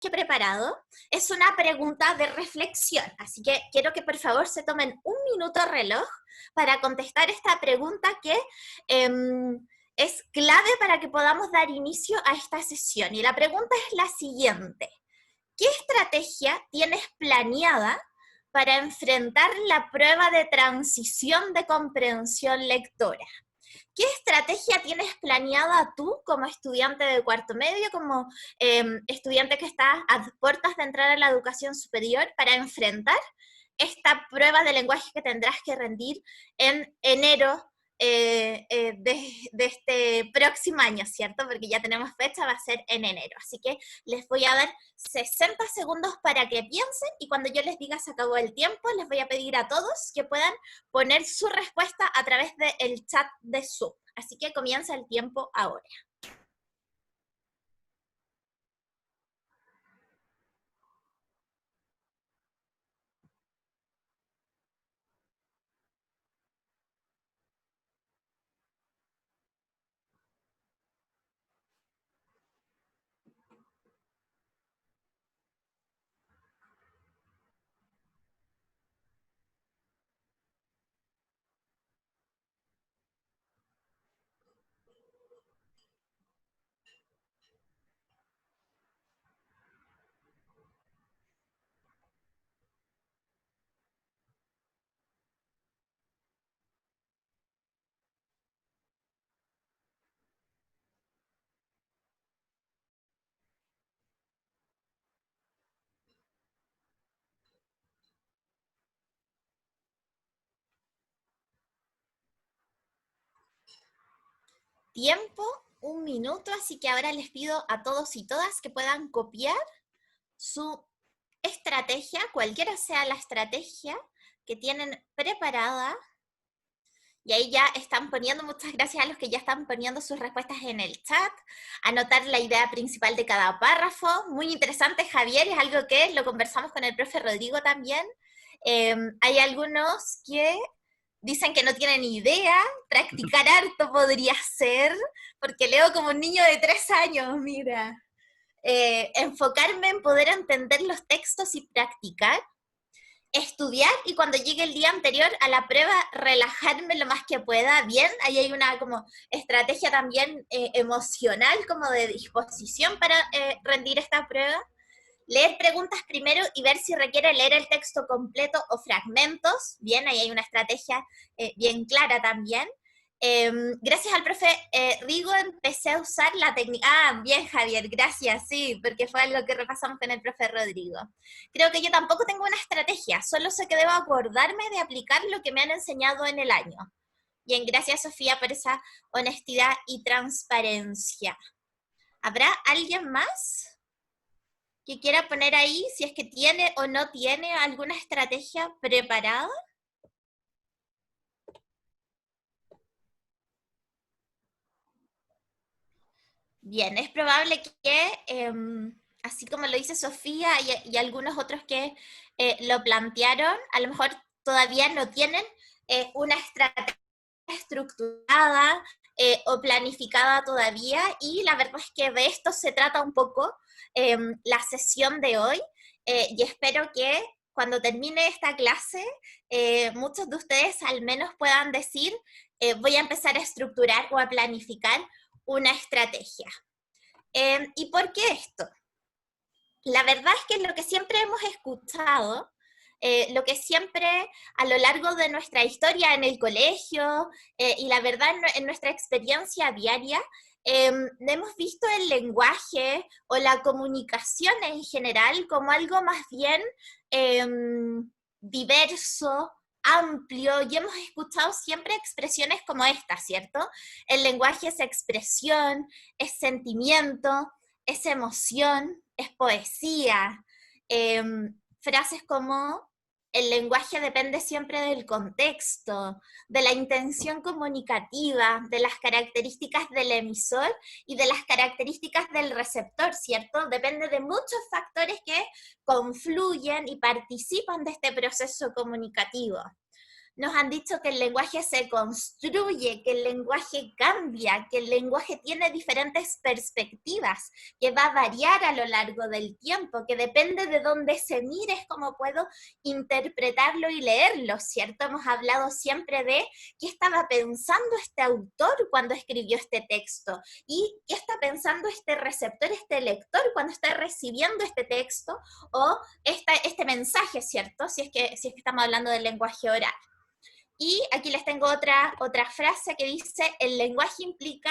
que he preparado es una pregunta de reflexión, así que quiero que por favor se tomen un minuto reloj para contestar esta pregunta que es clave para que podamos dar inicio a esta sesión. Y la pregunta es la siguiente: ¿qué estrategia tienes planeada para enfrentar la prueba de transición de comprensión lectora? ¿Qué estrategia tienes planeada tú como estudiante de cuarto medio, como estudiante que está a puertas de entrar a la educación superior, para enfrentar esta prueba de lenguaje que tendrás que rendir en enero de este próximo año, ¿cierto? Porque ya tenemos fecha, va a ser en enero. Así que les voy a dar 60 segundos para que piensen, y cuando yo les diga se acabó el tiempo, les voy a pedir a todos que puedan poner su respuesta a través del chat de Zoom. Así que comienza el tiempo ahora. Tiempo, un minuto, así que ahora les pido a todos y todas que puedan copiar su estrategia, cualquiera sea la estrategia que tienen preparada. Y ahí ya están poniendo, muchas gracias a los que ya están poniendo sus respuestas en el chat, anotar la idea principal de cada párrafo. Muy interesante, Javier, es algo que lo conversamos con el profe Rodrigo también. Hay algunos que dicen que no tienen idea, practicar harto podría ser, porque leo como un niño de 3 años, mira. Enfocarme en poder entender los textos y practicar, estudiar, y cuando llegue el día anterior a la prueba relajarme lo más que pueda. Bien, ahí hay una como estrategia también emocional, como de disposición para rendir esta prueba. Leer preguntas primero y ver si requiere leer el texto completo o fragmentos. Bien, ahí hay una estrategia bien clara también. Gracias al profe Rigo empecé a usar la técnica. Ah, bien, Javier, gracias, sí, porque fue algo que repasamos con el profe Rodrigo. Creo que yo tampoco tengo una estrategia, solo sé que debo acordarme de aplicar lo que me han enseñado en el año. Bien, gracias, Sofía, por esa honestidad y transparencia. ¿Habrá alguien más que quiera poner ahí si es que tiene o no tiene alguna estrategia preparada? Bien, es probable que, así como lo dice Sofía y algunos otros que lo plantearon, a lo mejor todavía no tienen una estrategia estructurada o planificada todavía, y la verdad es que de esto se trata un poco la sesión de hoy, y espero que cuando termine esta clase muchos de ustedes al menos puedan decir voy a empezar a estructurar o a planificar una estrategia. ¿Y por qué esto? La verdad es que lo que siempre hemos escuchado, lo que siempre a lo largo de nuestra historia en el colegio y la verdad en nuestra experiencia diaria, hemos visto el lenguaje o la comunicación en general como algo más bien diverso, amplio, y hemos escuchado siempre expresiones como esta, ¿cierto? El lenguaje es expresión, es sentimiento, es emoción, es poesía. Frases como el lenguaje depende siempre del contexto, de la intención comunicativa, de las características del emisor y de las características del receptor, ¿cierto? Depende de muchos factores que confluyen y participan de este proceso comunicativo. nos han dicho que el lenguaje se construye, que el lenguaje cambia, que el lenguaje tiene diferentes perspectivas, que va a variar a lo largo del tiempo, que depende de dónde se mire es como puedo interpretarlo y leerlo, ¿cierto? Hemos hablado siempre de qué estaba pensando este autor cuando escribió este texto y qué está pensando este receptor, este lector cuando está recibiendo este texto o este mensaje, ¿cierto? Si es que estamos hablando del lenguaje oral. Y aquí les tengo otra frase que dice, el lenguaje implica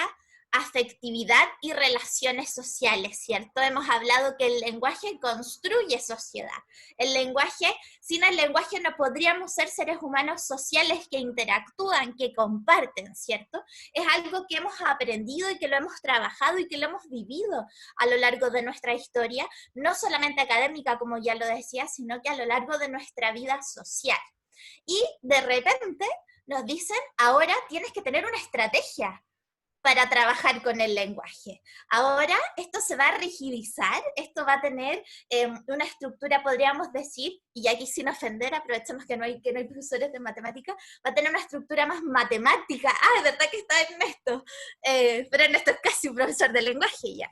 afectividad y relaciones sociales, ¿cierto? Hemos hablado que el lenguaje construye sociedad. Sin el lenguaje no podríamos ser seres humanos sociales que interactúan, que comparten, ¿cierto? Es algo que hemos aprendido y que lo hemos trabajado y que lo hemos vivido a lo largo de nuestra historia, no solamente académica, como ya lo decía, sino que a lo largo de nuestra vida social. Y de repente nos dicen, ahora tienes que tener una estrategia para trabajar con el lenguaje. Ahora esto se va a rigidizar, esto va a tener una estructura, podríamos decir, y aquí sin ofender, aprovechemos que no hay profesores de matemática, va a tener una estructura más matemática. Ah, es verdad que está Ernesto, pero Ernesto es casi un profesor de lenguaje ya.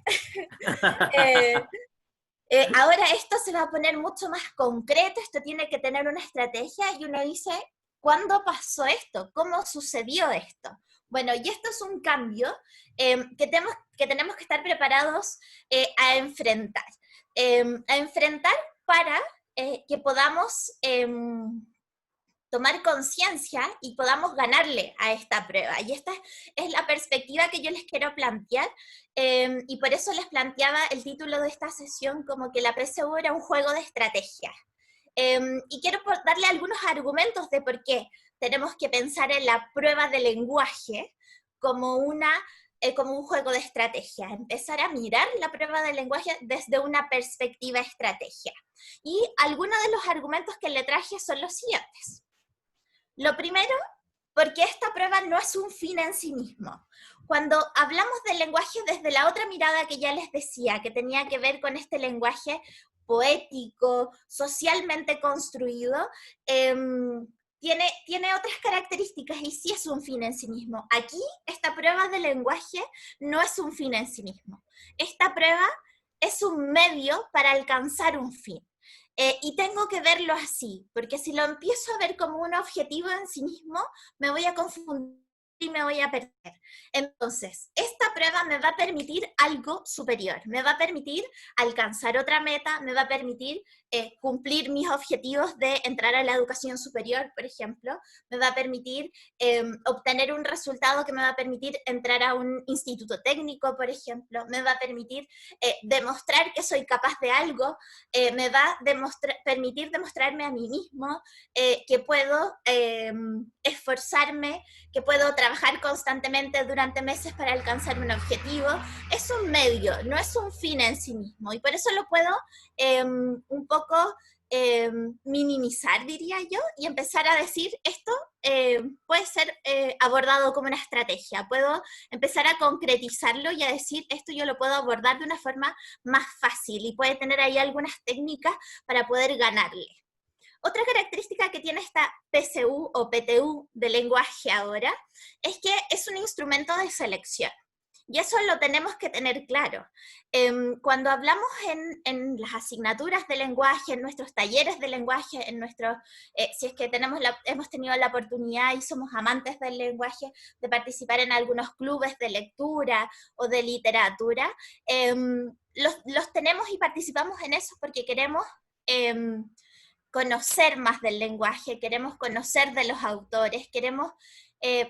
Ahora esto se va a poner mucho más concreto, esto tiene que tener una estrategia y uno dice, ¿cuándo pasó esto? ¿Cómo sucedió esto? Bueno, y esto es un cambio que tenemos que estar preparados a enfrentar. A enfrentar para que podamos tomar conciencia y podamos ganarle a esta prueba. Y esta es la perspectiva que yo les quiero plantear, y por eso les planteaba el título de esta sesión como que la PSU era un juego de estrategia. Y quiero darle algunos argumentos de por qué tenemos que pensar en la prueba de lenguaje como un juego de estrategia, empezar a mirar la prueba de lenguaje desde una perspectiva estrategia. Y algunos de los argumentos que le traje son los siguientes. Lo primero, porque esta prueba no es un fin en sí mismo. Cuando hablamos del lenguaje desde la otra mirada que ya les decía, que tenía que ver con este lenguaje poético, socialmente construido, tiene otras características y sí es un fin en sí mismo. Aquí, esta prueba de lenguaje no es un fin en sí mismo. Esta prueba es un medio para alcanzar un fin. Y tengo que verlo así, porque si lo empiezo a ver como un objetivo en sí mismo, me voy a confundir y me voy a perder. Entonces, esta prueba me va a permitir algo superior, me va a permitir alcanzar otra meta, me va a permitir cumplir mis objetivos de entrar a la educación superior, por ejemplo, me va a permitir obtener un resultado que me va a permitir entrar a un instituto técnico, por ejemplo, me va a permitir demostrar que soy capaz de algo, me va a permitir demostrarme a mí mismo que puedo esforzarme, que puedo trabajar constantemente durante meses para alcanzar un objetivo. Es un medio, no es un fin en sí mismo, y por eso lo puedo un poco minimizar, diría yo, y empezar a decir, esto puede ser abordado como una estrategia, puedo empezar a concretizarlo y a decir, esto yo lo puedo abordar de una forma más fácil, y puede tener ahí algunas técnicas para poder ganarle. Otra característica que tiene esta PSU o PTU de lenguaje ahora es que es un instrumento de selección. Y eso lo tenemos que tener claro. Cuando hablamos en las asignaturas de lenguaje, en nuestros talleres de lenguaje, si es que hemos tenido la oportunidad y somos amantes del lenguaje, de participar en algunos clubes de lectura o de literatura, los tenemos y participamos en eso porque queremos conocer más del lenguaje, queremos conocer de los autores, queremos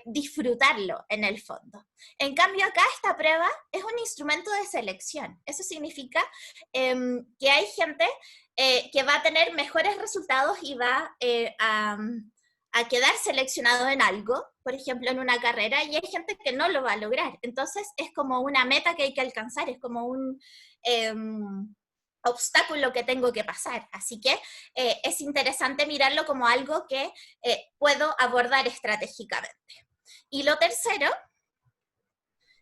disfrutarlo en el fondo. En cambio acá esta prueba es un instrumento de selección. Eso significa que hay gente que va a tener mejores resultados y va a quedar seleccionado en algo, por ejemplo en una carrera, y hay gente que no lo va a lograr. Entonces es como una meta que hay que alcanzar, es como un obstáculo que tengo que pasar. Así que es interesante mirarlo como algo que puedo abordar estratégicamente. Y lo tercero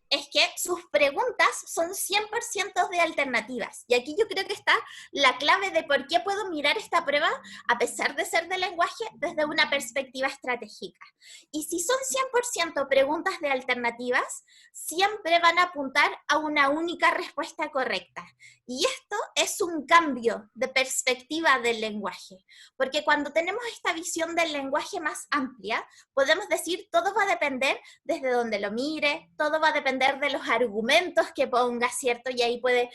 es que sus preguntas son 100% de alternativas. Y aquí yo creo que está la clave de por qué puedo mirar esta prueba, a pesar de ser de lenguaje, desde una perspectiva estratégica. Y si son 100% preguntas de alternativas, siempre van a apuntar a una única respuesta correcta. Y esto es un cambio de perspectiva del lenguaje, porque cuando tenemos esta visión del lenguaje más amplia, podemos decir todo va a depender desde donde lo mire, todo va a depender de los argumentos que ponga, ¿cierto? Y ahí puede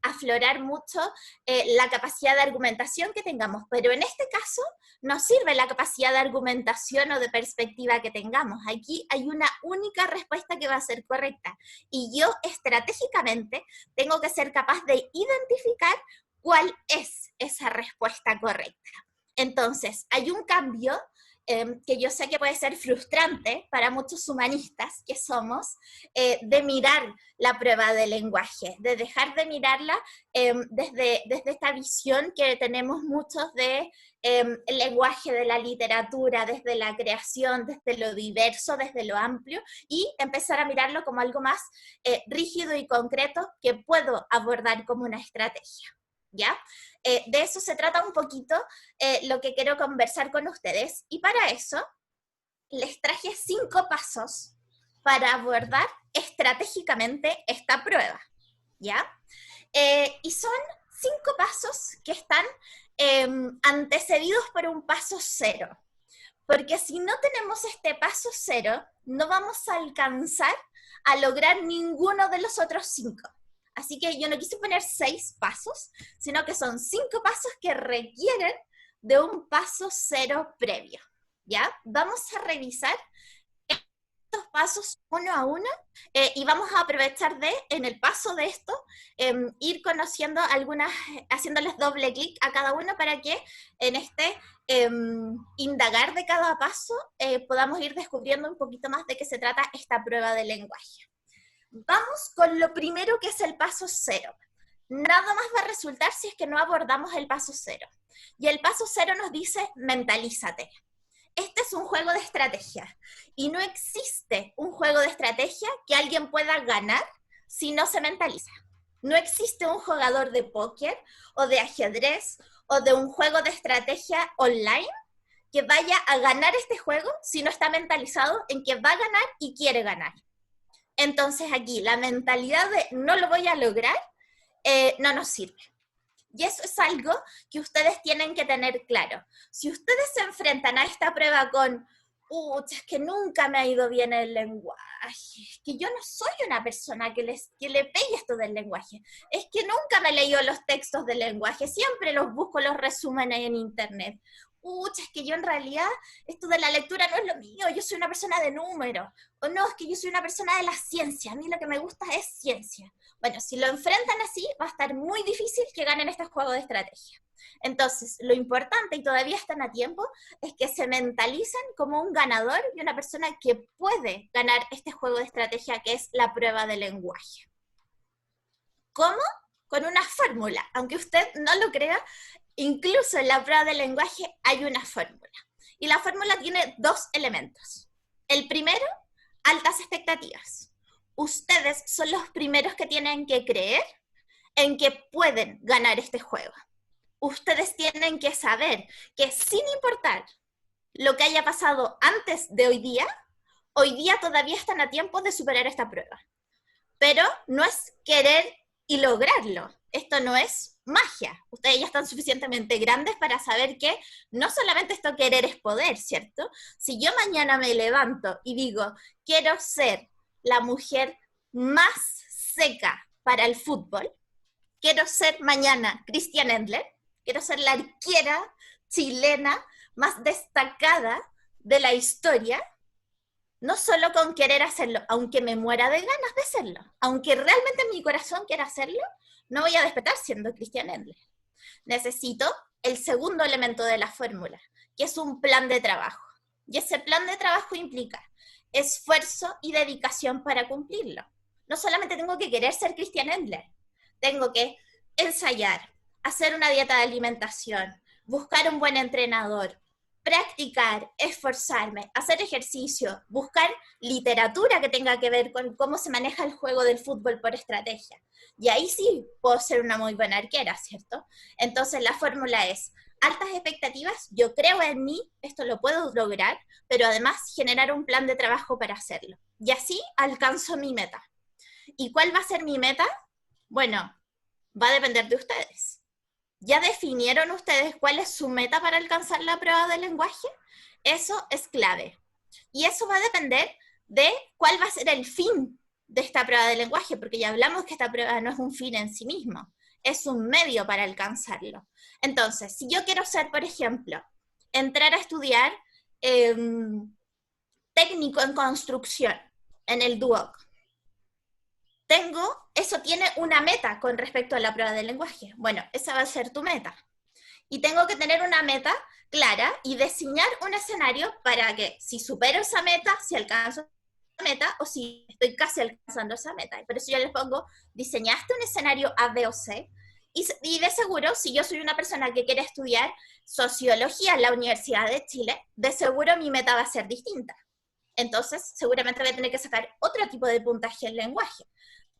aflorar mucho la capacidad de argumentación que tengamos, pero en este caso nos sirve la capacidad de argumentación o de perspectiva que tengamos. Aquí hay una única respuesta que va a ser correcta, y yo estratégicamente tengo que ser capaz de identificar cuál es esa respuesta correcta. Entonces, hay un cambio que yo sé que puede ser frustrante para muchos humanistas que somos, de mirar la prueba de lenguaje, de dejar de mirarla desde esta visión que tenemos muchos de el lenguaje de la literatura, desde la creación, desde lo diverso, desde lo amplio, y empezar a mirarlo como algo más rígido y concreto que puedo abordar como una estrategia. ¿Ya? De eso se trata un poquito lo que quiero conversar con ustedes, y para eso les traje 5 pasos para abordar estratégicamente esta prueba, ¿ya? Y son 5 pasos que están antecedidos por un paso 0, porque si no tenemos este paso 0, no vamos a alcanzar a lograr ninguno de los otros 5. Así que yo no quise poner 6 pasos, sino que son 5 pasos que requieren de un paso 0 previo, ¿ya? Vamos a revisar estos pasos uno a uno, y vamos a aprovechar de, en el paso de esto, ir conociendo algunas, haciéndoles doble clic a cada uno para que en este indagar de cada paso podamos ir descubriendo un poquito más de qué se trata esta prueba de lenguaje. Vamos con lo primero, que es el paso 0. Nada más va a resultar si es que no abordamos el paso 0. Y el paso 0 nos dice, mentalízate. Este es un juego de estrategia, y no existe un juego de estrategia que alguien pueda ganar si no se mentaliza. No existe un jugador de póker o de ajedrez o de un juego de estrategia online que vaya a ganar este juego si no está mentalizado en que va a ganar y quiere ganar. Entonces aquí la mentalidad de no lo voy a lograr no nos sirve. Y eso es algo que ustedes tienen que tener claro. Si ustedes se enfrentan a esta prueba con, es que nunca me ha ido bien el lenguaje, es que yo no soy una persona que le pegue esto del lenguaje, es que nunca me he leído los textos del lenguaje, siempre los busco, los resúmenes en internet. Es que yo en realidad, esto de la lectura no es lo mío, yo soy una persona de números. O no, es que yo soy una persona de la ciencia, a mí lo que me gusta es ciencia. Bueno, si lo enfrentan así, va a estar muy difícil que ganen este juego de estrategia. Entonces, lo importante, y todavía están a tiempo, es que se mentalicen como un ganador y una persona que puede ganar este juego de estrategia, que es la prueba de lenguaje. ¿Cómo? Con una fórmula. Aunque usted no lo crea, incluso en la prueba de lenguaje hay una fórmula. Y la fórmula tiene 2 elementos. El primero, altas expectativas. Ustedes son los primeros que tienen que creer en que pueden ganar este juego. Ustedes tienen que saber que sin importar lo que haya pasado antes de hoy día todavía están a tiempo de superar esta prueba. Pero no es querer y lograrlo. Esto no es magia. Ustedes ya están suficientemente grandes para saber que no solamente esto querer es poder, ¿cierto? Si yo mañana me levanto y digo, quiero ser la mujer más seca para el fútbol, quiero ser mañana Christiane Endler, quiero ser la arquera chilena más destacada de la historia, no solo con querer hacerlo, aunque me muera de ganas de hacerlo, aunque realmente en mi corazón quiera hacerlo, no voy a despertar siendo Christiane Endler. Necesito el segundo elemento de la fórmula, que es un plan de trabajo. Y ese plan de trabajo implica esfuerzo y dedicación para cumplirlo. No solamente tengo que querer ser Christiane Endler, tengo que ensayar, hacer una dieta de alimentación, buscar un buen entrenador, practicar, esforzarme, hacer ejercicio, buscar literatura que tenga que ver con cómo se maneja el juego del fútbol por estrategia. Y ahí sí puedo ser una muy buena arquera, ¿cierto? Entonces la fórmula es altas expectativas, yo creo en mí, esto lo puedo lograr, pero además generar un plan de trabajo para hacerlo. Y así alcanzo mi meta. ¿Y cuál va a ser mi meta? Bueno, va a depender de ustedes. ¿Ya definieron ustedes cuál es su meta para alcanzar la prueba de lenguaje? Eso es clave. Y eso va a depender de cuál va a ser el fin de esta prueba de lenguaje, porque ya hablamos que esta prueba no es un fin en sí mismo, es un medio para alcanzarlo. Entonces, si yo quiero ser, por ejemplo, entrar a estudiar técnico en construcción en el DUOC, eso tiene una meta con respecto a la prueba de lenguaje. Bueno, esa va a ser tu meta. Y tengo que tener una meta clara y diseñar un escenario para que si supero esa meta, si alcanzo esa meta o si estoy casi alcanzando esa meta. Y por eso yo les pongo, diseñaste un escenario A, B o C. Y de seguro, si yo soy una persona que quiere estudiar sociología en la Universidad de Chile, de seguro mi meta va a ser distinta. Entonces, seguramente voy a tener que sacar otro tipo de puntaje en lenguaje.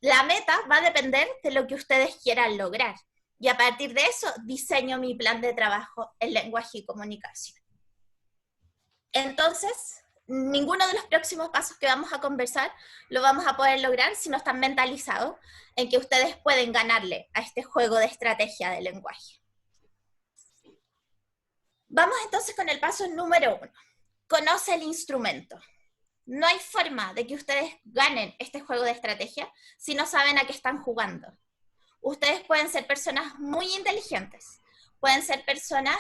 La meta va a depender de lo que ustedes quieran lograr. Y a partir de eso, diseño mi plan de trabajo en lenguaje y comunicación. Entonces, ninguno de los próximos pasos que vamos a conversar lo vamos a poder lograr si no están mentalizados en que ustedes pueden ganarle a este juego de estrategia de lenguaje. Vamos entonces con el paso número 1. Conoce el instrumento. No hay forma de que ustedes ganen este juego de estrategia si no saben a qué están jugando. Ustedes pueden ser personas muy inteligentes, pueden ser personas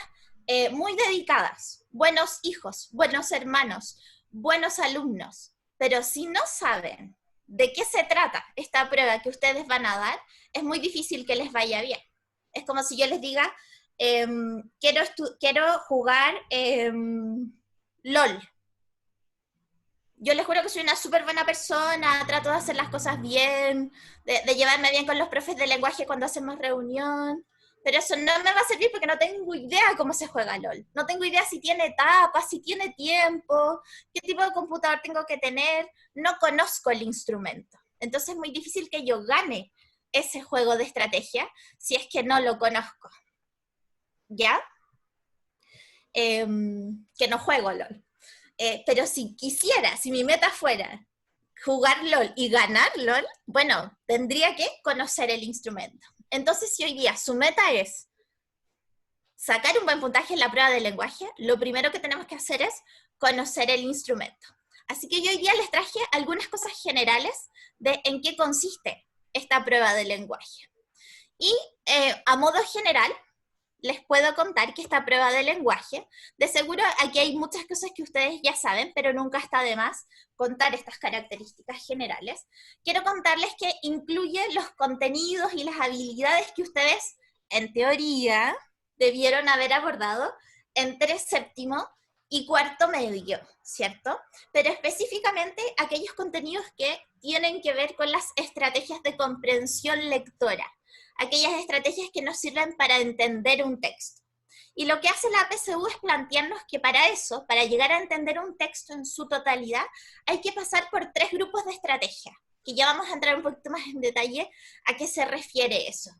muy dedicadas, buenos hijos, buenos hermanos, buenos alumnos, pero si no saben de qué se trata esta prueba que ustedes van a dar, es muy difícil que les vaya bien. Es como si yo les diga, quiero jugar LOL. Yo les juro que soy una súper buena persona, trato de hacer las cosas bien, de llevarme bien con los profes de lenguaje cuando hacemos reunión, pero eso no me va a servir porque no tengo idea cómo se juega LOL. No tengo idea si tiene etapas, si tiene tiempo, qué tipo de computador tengo que tener, no conozco el instrumento. Entonces es muy difícil que yo gane ese juego de estrategia si es que no lo conozco. ¿Ya? Que no juego LOL. Pero si quisiera, si mi meta fuera jugar LOL y ganar LOL, bueno, tendría que conocer el instrumento. Entonces, si hoy día su meta es sacar un buen puntaje en la prueba de lenguaje, lo primero que tenemos que hacer es conocer el instrumento. Así que yo hoy día les traje algunas cosas generales de en qué consiste esta prueba de lenguaje. Y a modo general, les puedo contar que esta prueba de lenguaje, de seguro aquí hay muchas cosas que ustedes ya saben, pero nunca está de más contar estas características generales. Quiero contarles que incluye los contenidos y las habilidades que ustedes, en teoría, debieron haber abordado en 3 séptimo y 4º medio, ¿cierto? Pero específicamente aquellos contenidos que tienen que ver con las estrategias de comprensión lectora, aquellas estrategias que nos sirven para entender un texto. Y lo que hace la APCU es plantearnos que para eso, para llegar a entender un texto en su totalidad, hay que pasar por 3 grupos de estrategia, que ya vamos a entrar un poquito más en detalle a qué se refiere eso.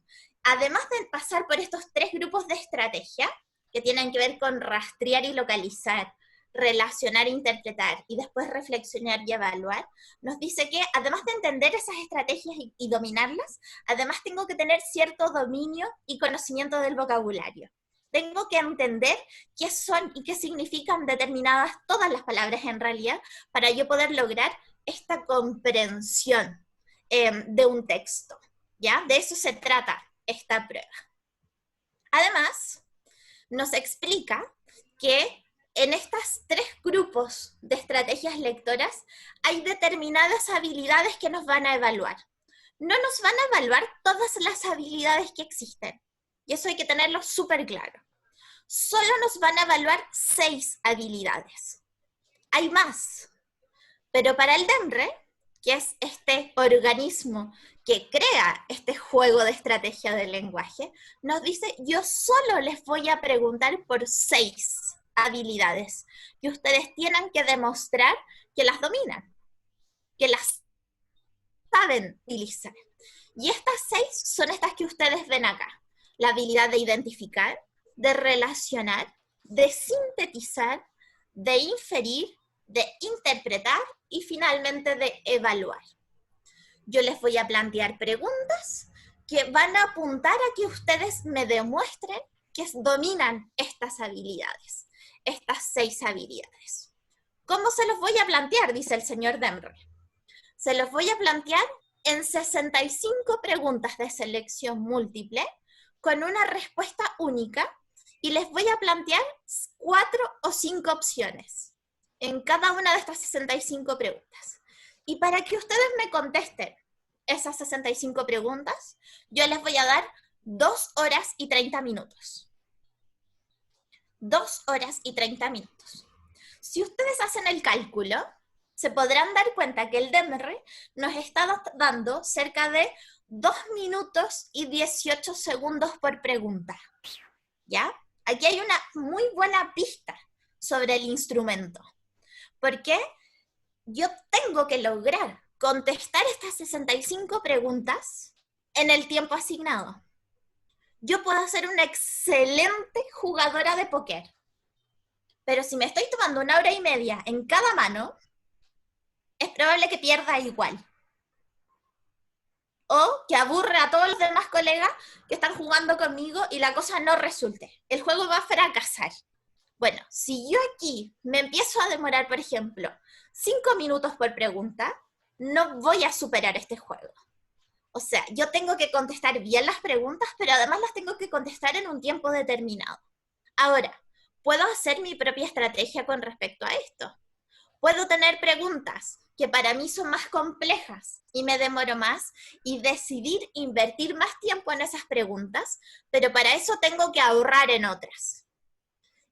Además de pasar por estos 3 grupos de estrategia, que tienen que ver con rastrear y localizar, relacionar e interpretar, y después reflexionar y evaluar, nos dice que además de entender esas estrategias y dominarlas, además tengo que tener cierto dominio y conocimiento del vocabulario. Tengo que entender qué son y qué significan determinadas, todas las palabras en realidad, para yo poder lograr esta comprensión de un texto, ¿ya? De eso se trata esta prueba. Además, nos explica que en estos 3 grupos de estrategias lectoras hay determinadas habilidades que nos van a evaluar. No nos van a evaluar todas las habilidades que existen, y eso hay que tenerlo súper claro. Solo nos van a evaluar 6 habilidades. Hay más, pero para el DEMRE, que es este organismo que crea este juego de estrategia del lenguaje, nos dice, yo solo les voy a preguntar por 6 habilidades que ustedes tienen que demostrar que las dominan, que las saben utilizar. Y estas 6 son estas que ustedes ven acá. La habilidad de identificar, de relacionar, de sintetizar, de inferir, de interpretar y finalmente de evaluar. Yo les voy a plantear preguntas que van a apuntar a que ustedes me demuestren que dominan estas habilidades, estas 6 habilidades. ¿Cómo se los voy a plantear? Dice el señor Demre. Se los voy a plantear en 65 preguntas de selección múltiple con una respuesta única y les voy a plantear 4 o 5 opciones en cada una de estas 65 preguntas. Y para que ustedes me contesten esas 65 preguntas, yo les voy a dar 2 horas y 30 minutos. 2 horas y 30 minutos. Si ustedes hacen el cálculo, se podrán dar cuenta que el DEMRE nos está dando cerca de 2 minutos y 18 segundos por pregunta. ¿Ya? Aquí hay una muy buena pista sobre el instrumento. Porque yo tengo que lograr contestar estas 65 preguntas en el tiempo asignado. Yo puedo ser una excelente jugadora de póker, pero si me estoy tomando 1 hora y media en cada mano, es probable que pierda igual. O que aburre a todos los demás colegas que están jugando conmigo y la cosa no resulte. El juego va a fracasar. Bueno, si yo aquí me empiezo a demorar, por ejemplo, 5 minutos por pregunta, no voy a superar este juego. O sea, yo tengo que contestar bien las preguntas, pero además las tengo que contestar en un tiempo determinado. Ahora, puedo hacer mi propia estrategia con respecto a esto. Puedo tener preguntas que para mí son más complejas y me demoro más y decidir invertir más tiempo en esas preguntas, pero para eso tengo que ahorrar en otras.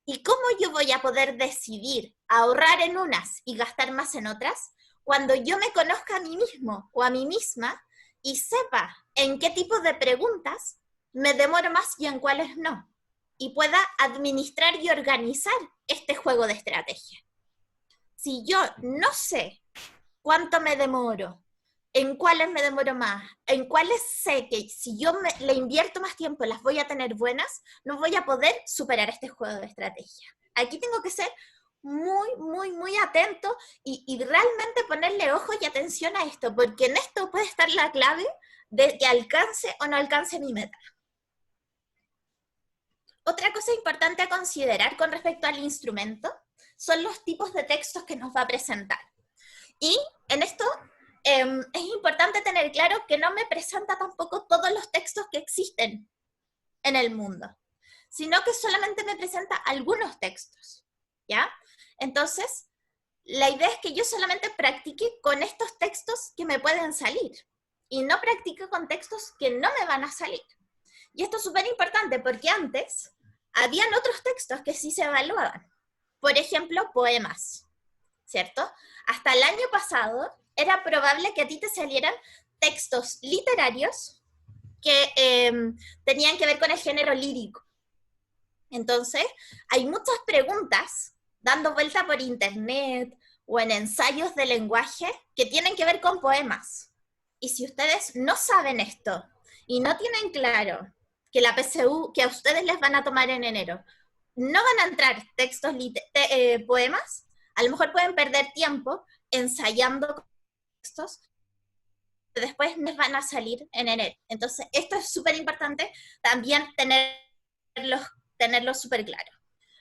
¿Y cómo yo voy a poder decidir ahorrar en unas y gastar más en otras? Cuando yo me conozca a mí mismo o a mí misma y sepa en qué tipo de preguntas me demoro más y en cuáles no. Y pueda administrar y organizar este juego de estrategia. Si yo no sé cuánto me demoro, en cuáles me demoro más, en cuáles sé que si yo le invierto más tiempo las voy a tener buenas, no voy a poder superar este juego de estrategia. Aquí tengo que ser muy atento y realmente ponerle ojo y atención a esto, porque en esto puede estar la clave de que alcance o no alcance mi meta. Otra cosa importante a considerar con respecto al instrumento son los tipos de textos que nos va a presentar. Y en esto es importante tener claro que no me presenta tampoco todos los textos que existen en el mundo, sino que solamente me presenta algunos textos, ¿ya? Entonces, la idea es que yo solamente practique con estos textos que me pueden salir y no practique con textos que no me van a salir. Y esto es súper importante porque antes habían otros textos que sí se evaluaban. Por ejemplo, poemas, ¿cierto? Hasta el año pasado era probable que a ti te salieran textos literarios que tenían que ver con el género lírico. Entonces, hay muchas preguntas dando vuelta por internet o en ensayos de lenguaje que tienen que ver con poemas. Y si ustedes no saben esto y no tienen claro que la PSU que a ustedes les van a tomar en enero no van a entrar textos poemas, a lo mejor pueden perder tiempo ensayando textos que después les van a salir en enero. Entonces, esto es súper importante también tenerlo súper claro.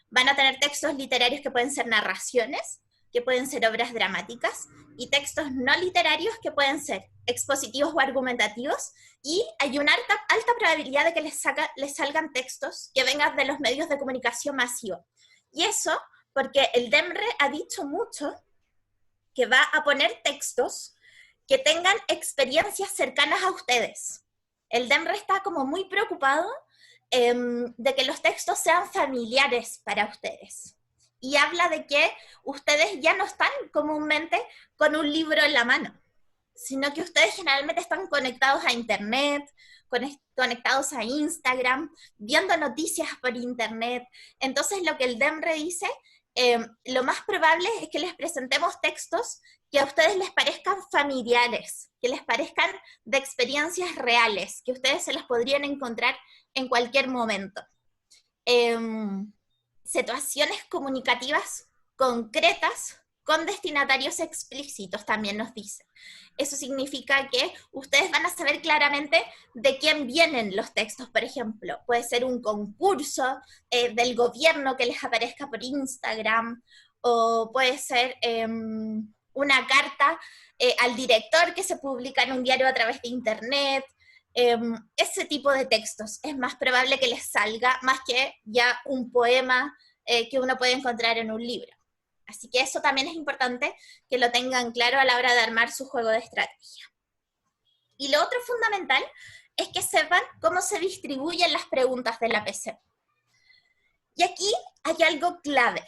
Van a tener textos literarios que pueden ser narraciones, que pueden ser obras dramáticas, y textos no literarios que pueden ser expositivos o argumentativos, y hay una alta probabilidad de que les salgan textos que vengan de los medios de comunicación masivos. Y eso porque el DEMRE ha dicho mucho que va a poner textos que tengan experiencias cercanas a ustedes. El DEMRE está como muy preocupado de que los textos sean familiares para ustedes. Y habla de que ustedes ya no están comúnmente con un libro en la mano, sino que ustedes generalmente están conectados a internet, conectados a Instagram, viendo noticias por internet. Entonces lo que el DEMRE dice, lo más probable es que les presentemos textos que a ustedes les parezcan familiares, que les parezcan de experiencias reales, que ustedes se las podrían encontrar en cualquier momento. Situaciones comunicativas concretas con destinatarios explícitos, también nos dice. Eso significa que ustedes van a saber claramente de quién vienen los textos, por ejemplo. Puede ser un concurso del gobierno que les aparezca por Instagram, o puede ser una carta al director que se publica en un diario a través de internet. Ese tipo de textos es más probable que les salga más que ya un poema que uno puede encontrar en un libro. Así que eso también es importante que lo tengan claro a la hora de armar su juego de estrategia. Y lo otro fundamental es que sepan cómo se distribuyen las preguntas de la PC. Y aquí hay algo clave.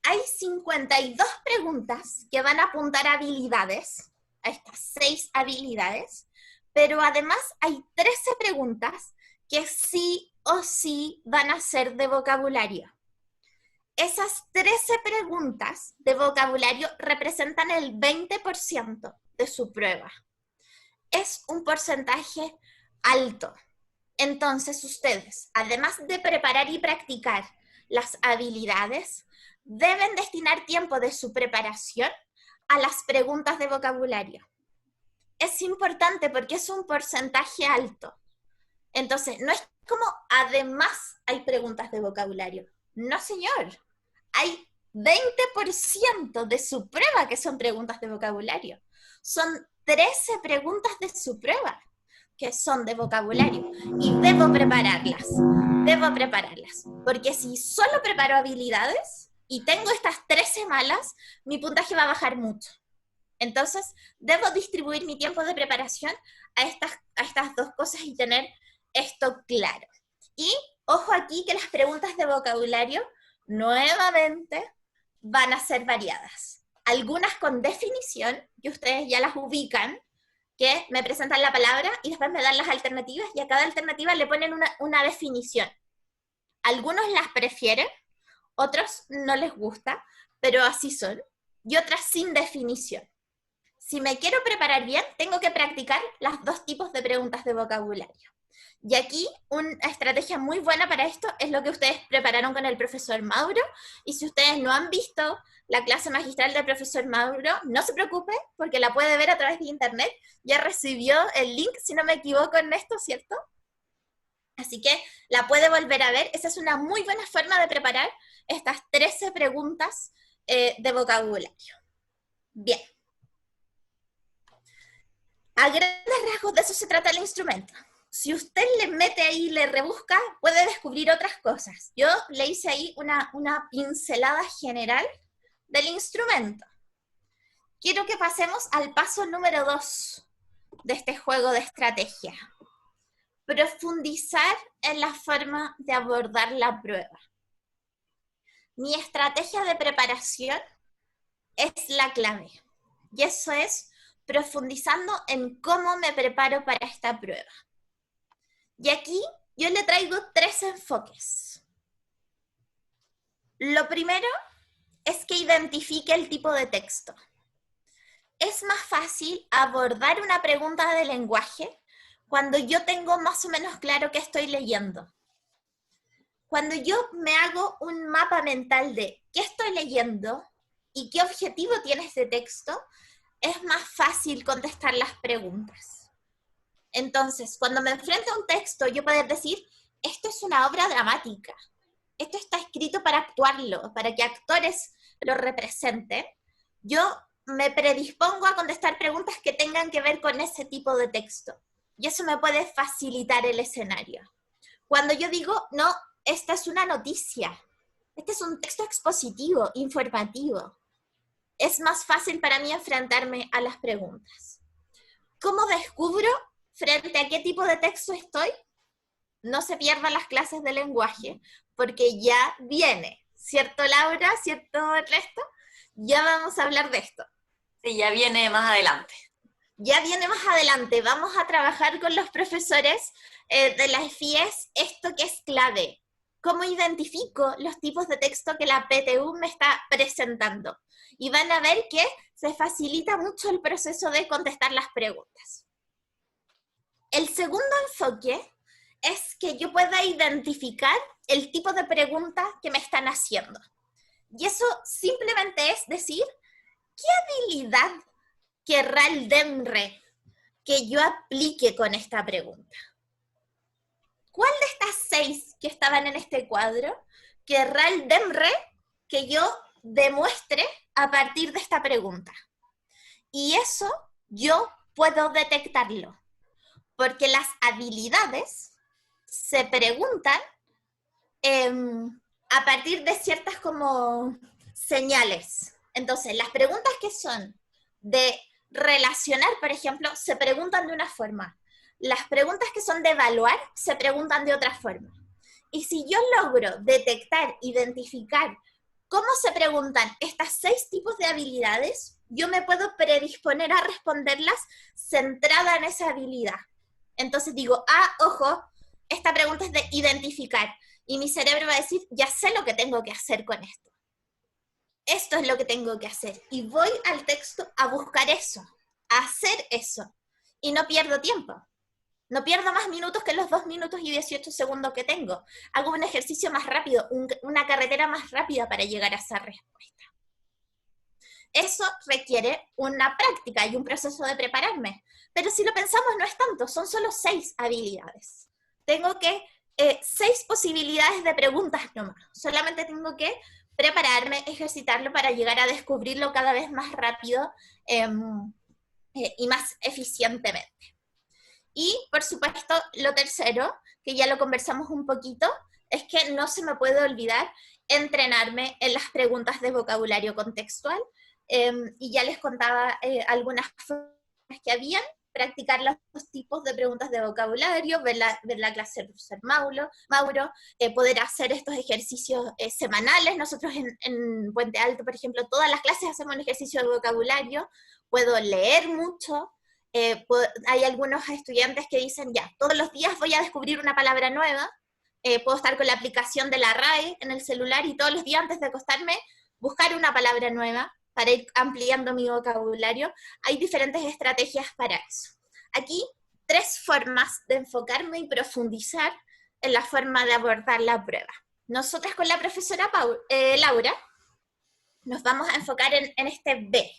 Hay 52 preguntas que van a apuntar a habilidades, a estas 6 habilidades, pero además hay 13 preguntas que sí o sí van a ser de vocabulario. Esas 13 preguntas de vocabulario representan el 20% de su prueba. Es un porcentaje alto. Entonces ustedes, además de preparar y practicar las habilidades, deben destinar tiempo de su preparación a las preguntas de vocabulario. Es importante porque es un porcentaje alto. Entonces, no es como además hay preguntas de vocabulario. No, señor. Hay 20% de su prueba que son preguntas de vocabulario. Son 13 preguntas de su prueba que son de vocabulario. Y debo prepararlas. Porque si solo preparo habilidades y tengo estas 13 malas, mi puntaje va a bajar mucho. Entonces, debo distribuir mi tiempo de preparación a estas dos cosas y tener esto claro. Y ojo aquí que las preguntas de vocabulario nuevamente van a ser variadas. Algunas con definición, que ustedes ya las ubican, que me presentan la palabra y después me dan las alternativas y a cada alternativa le ponen una definición. Algunos las prefieren, otros no les gusta, pero así son, y otras sin definición. Si me quiero preparar bien, tengo que practicar los dos tipos de preguntas de vocabulario. Y aquí una estrategia muy buena para esto es lo que ustedes prepararon con el profesor Mauro. Y si ustedes no han visto la clase magistral del profesor Mauro, no se preocupe porque la puede ver a través de internet. Ya recibió el link, si no me equivoco en esto, ¿cierto? Así que la puede volver a ver. Esa es una muy buena forma de preparar estas 13 preguntas de vocabulario. Bien. A grandes rasgos de eso se trata el instrumento. Si usted le mete ahí, le rebusca, puede descubrir otras cosas. Yo le hice ahí una pincelada general del instrumento. Quiero que pasemos al paso número 2 de este juego de estrategia. Profundizar en la forma de abordar la prueba. Mi estrategia de preparación es la clave. Y eso es profundizando en cómo me preparo para esta prueba. Y aquí yo le traigo 3 enfoques. Lo primero es que identifique el tipo de texto. Es más fácil abordar una pregunta de lenguaje cuando yo tengo más o menos claro qué estoy leyendo. Cuando yo me hago un mapa mental de qué estoy leyendo y qué objetivo tiene este texto, es más fácil contestar las preguntas. Entonces, cuando me enfrento a un texto, yo puedo decir, esto es una obra dramática, esto está escrito para actuarlo, para que actores lo representen. Yo me predispongo a contestar preguntas que tengan que ver con ese tipo de texto. Y eso me puede facilitar el escenario. Cuando yo digo, no, esta es una noticia, este es un texto expositivo, informativo, es más fácil para mí enfrentarme a las preguntas. ¿Cómo descubro frente a qué tipo de texto estoy? No se pierdan las clases de lenguaje, porque ya viene, ¿cierto, Laura? ¿Cierto, Ernesto? Ya vamos a hablar de esto. Sí, ya viene más adelante. ya viene más adelante, vamos a trabajar con los profesores de las FIES esto que es clave. ¿Cómo identifico los tipos de texto que la PTU me está presentando? Y van a ver que se facilita mucho el proceso de contestar las preguntas. El segundo enfoque es que yo pueda identificar el tipo de pregunta que me están haciendo. Y eso simplemente es decir, ¿qué habilidad querrá el DEMRE que yo aplique con esta pregunta? ¿Cuál de estas 6 que estaban en este cuadro querrá el DEMRE que yo demuestre a partir de esta pregunta? Y eso yo puedo detectarlo, porque las habilidades se preguntan a partir de ciertas como señales. Entonces, las preguntas que son de relacionar, por ejemplo, se preguntan de una forma. Las preguntas que son de evaluar se preguntan de otra forma. Y si yo logro detectar, identificar cómo se preguntan estas 6 tipos de habilidades, yo me puedo predisponer a responderlas centrada en esa habilidad. Entonces digo, ojo, esta pregunta es de identificar. Y mi cerebro va a decir, ya sé lo que tengo que hacer con esto. Esto es lo que tengo que hacer. Y voy al texto a buscar eso, a hacer eso. Y no pierdo tiempo. No pierdo más minutos que los 2 minutos y 18 segundos que tengo. Hago un ejercicio más rápido, una carretera más rápida para llegar a esa respuesta. Eso requiere una práctica y un proceso de prepararme. Pero si lo pensamos, no es tanto, son solo 6 habilidades. Tengo que 6 posibilidades de preguntas nomás. Solamente tengo que prepararme, ejercitarlo para llegar a descubrirlo cada vez más rápido y más eficientemente. Y, por supuesto, lo tercero, que ya lo conversamos un poquito, es que no se me puede olvidar entrenarme en las preguntas de vocabulario contextual. Y ya les contaba algunas formas que habían, practicar los tipos de preguntas de vocabulario, ver la clase de profesor Mauro, poder hacer estos ejercicios semanales. Nosotros en Puente Alto, por ejemplo, todas las clases hacemos un ejercicio de vocabulario, puedo leer mucho, hay algunos estudiantes que dicen, ya, todos los días voy a descubrir una palabra nueva, puedo estar con la aplicación de la RAE en el celular y todos los días antes de acostarme buscar una palabra nueva, para ir ampliando mi vocabulario. Hay diferentes estrategias para eso. Aquí, 3 formas de enfocarme y profundizar en la forma de abordar la prueba. Nosotras con la profesora Laura nos vamos a enfocar en este B,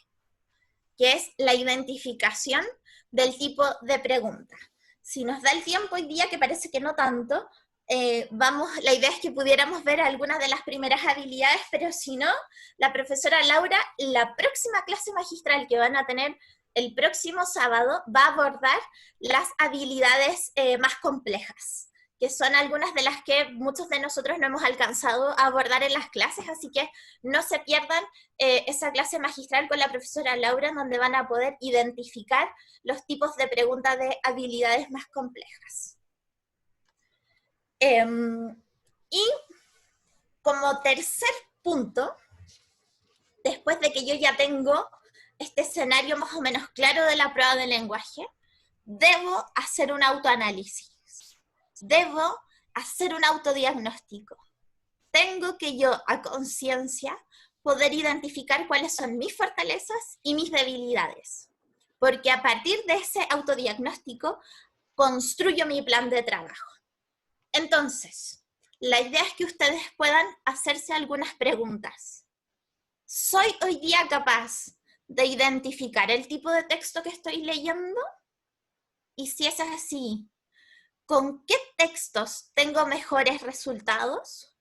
que es la identificación del tipo de pregunta. Si nos da el tiempo hoy día, que parece que no tanto, la idea es que pudiéramos ver algunas de las primeras habilidades, pero si no, la profesora Laura, la próxima clase magistral que van a tener el próximo sábado, va a abordar las habilidades más complejas, que son algunas de las que muchos de nosotros no hemos alcanzado a abordar en las clases, así que no se pierdan esa clase magistral con la profesora Laura, donde van a poder identificar los tipos de preguntas de habilidades más complejas. Y como tercer punto, después de que yo ya tengo este escenario más o menos claro de la prueba de lenguaje, debo hacer un autoanálisis, debo hacer un autodiagnóstico. Tengo que yo, a conciencia, poder identificar cuáles son mis fortalezas y mis debilidades, porque a partir de ese autodiagnóstico construyo mi plan de trabajo. Entonces, la idea es que ustedes puedan hacerse algunas preguntas. ¿Soy hoy día capaz de identificar el tipo de texto que estoy leyendo? Y si es así, ¿con qué textos tengo mejores resultados?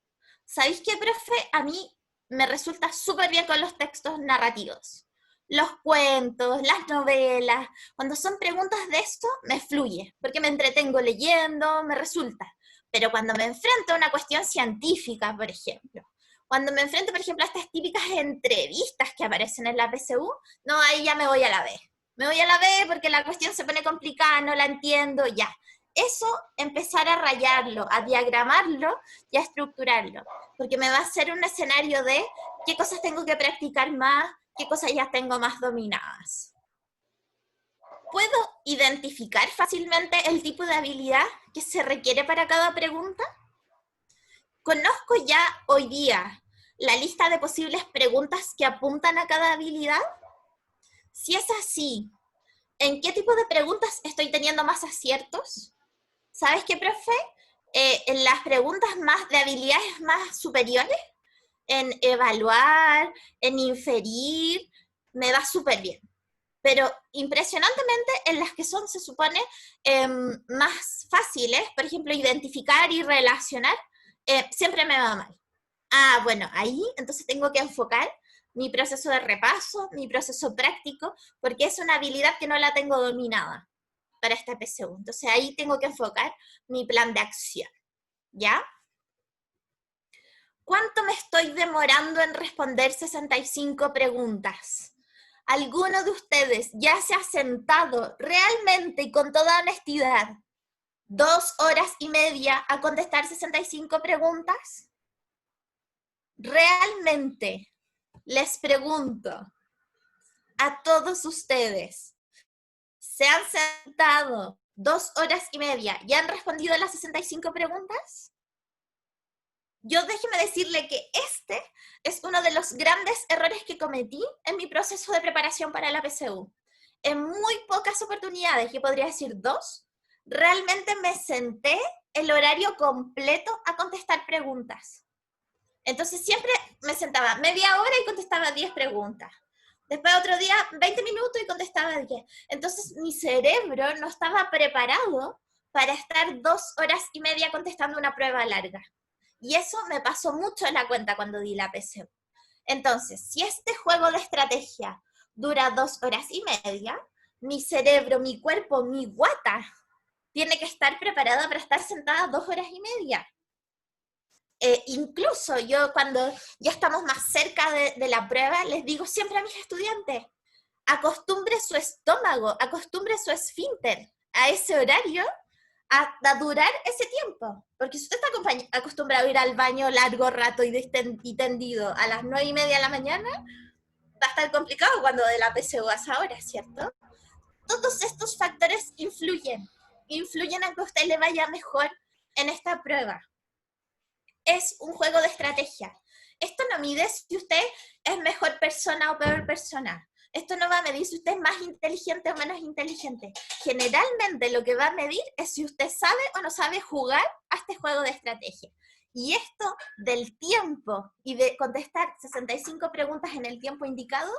¿Sabéis qué, profe? A mí me resulta súper bien con los textos narrativos. Los cuentos, las novelas, cuando son preguntas de esto, me fluye, porque me entretengo leyendo, me resulta. Pero cuando me enfrento a una cuestión científica, por ejemplo, cuando me enfrento, por ejemplo, a estas típicas entrevistas que aparecen en la PSU, no, ahí ya me voy a la B. Me voy a la B porque la cuestión se pone complicada, no la entiendo, ya. Eso, empezar a rayarlo, a diagramarlo y a estructurarlo, porque me va a hacer un escenario de qué cosas tengo que practicar más, qué cosas ya tengo más dominadas. puedo identificar fácilmente el tipo de habilidad que se requiere para cada pregunta? ¿Conozco ya hoy día la lista de posibles preguntas que apuntan a cada habilidad? Si es así, ¿en qué tipo de preguntas estoy teniendo más aciertos? ¿Sabes qué, profe? En las preguntas más de habilidades más superiores, en evaluar, en inferir, me va súper bien. Pero impresionantemente en las que son, se supone, más fáciles, por ejemplo, identificar y relacionar, siempre me va mal. Ah, bueno, ahí entonces tengo que enfocar mi proceso de repaso, mi proceso práctico, porque es una habilidad que no la tengo dominada para esta PSU. Entonces ahí tengo que enfocar mi plan de acción, ¿ya? ¿Cuánto me estoy demorando en responder 65 preguntas? ¿Alguno de ustedes ya se ha sentado realmente y con toda honestidad 2 horas y media a contestar 65 preguntas? Realmente, les pregunto a todos ustedes, ¿se han sentado 2 horas y media y han respondido las 65 preguntas? Yo déjeme decirle que este es uno de los grandes errores que cometí en mi proceso de preparación para la PSU. En muy pocas oportunidades, yo podría decir 2, realmente me senté el horario completo a contestar preguntas. Entonces siempre me sentaba media hora y contestaba 10 preguntas. Después otro día 20 minutos y contestaba 10. Entonces mi cerebro no estaba preparado para estar 2 horas y media contestando una prueba larga. Y eso me pasó mucho en la cuenta cuando di la PSU. Entonces, si este juego de estrategia dura 2 horas y media, mi cerebro, mi cuerpo, mi guata tiene que estar preparada para estar sentada 2 horas y media. Incluso yo cuando ya estamos más cerca de la prueba, les digo siempre a mis estudiantes, acostumbre su estómago, acostumbre su esfínter a ese horario, a durar ese tiempo. Porque si usted está acostumbrado a ir al baño largo rato y tendido a las 9:30 de la mañana, va a estar complicado cuando de la PSU a esa hora, ¿cierto? Todos estos factores influyen a que a usted le vaya mejor en esta prueba. Es un juego de estrategia. Esto no mide si usted es mejor persona o peor persona. Esto no va a medir si usted es más inteligente o menos inteligente. Generalmente lo que va a medir es si usted sabe o no sabe jugar a este juego de estrategia. Y esto del tiempo y de contestar 65 preguntas en el tiempo indicado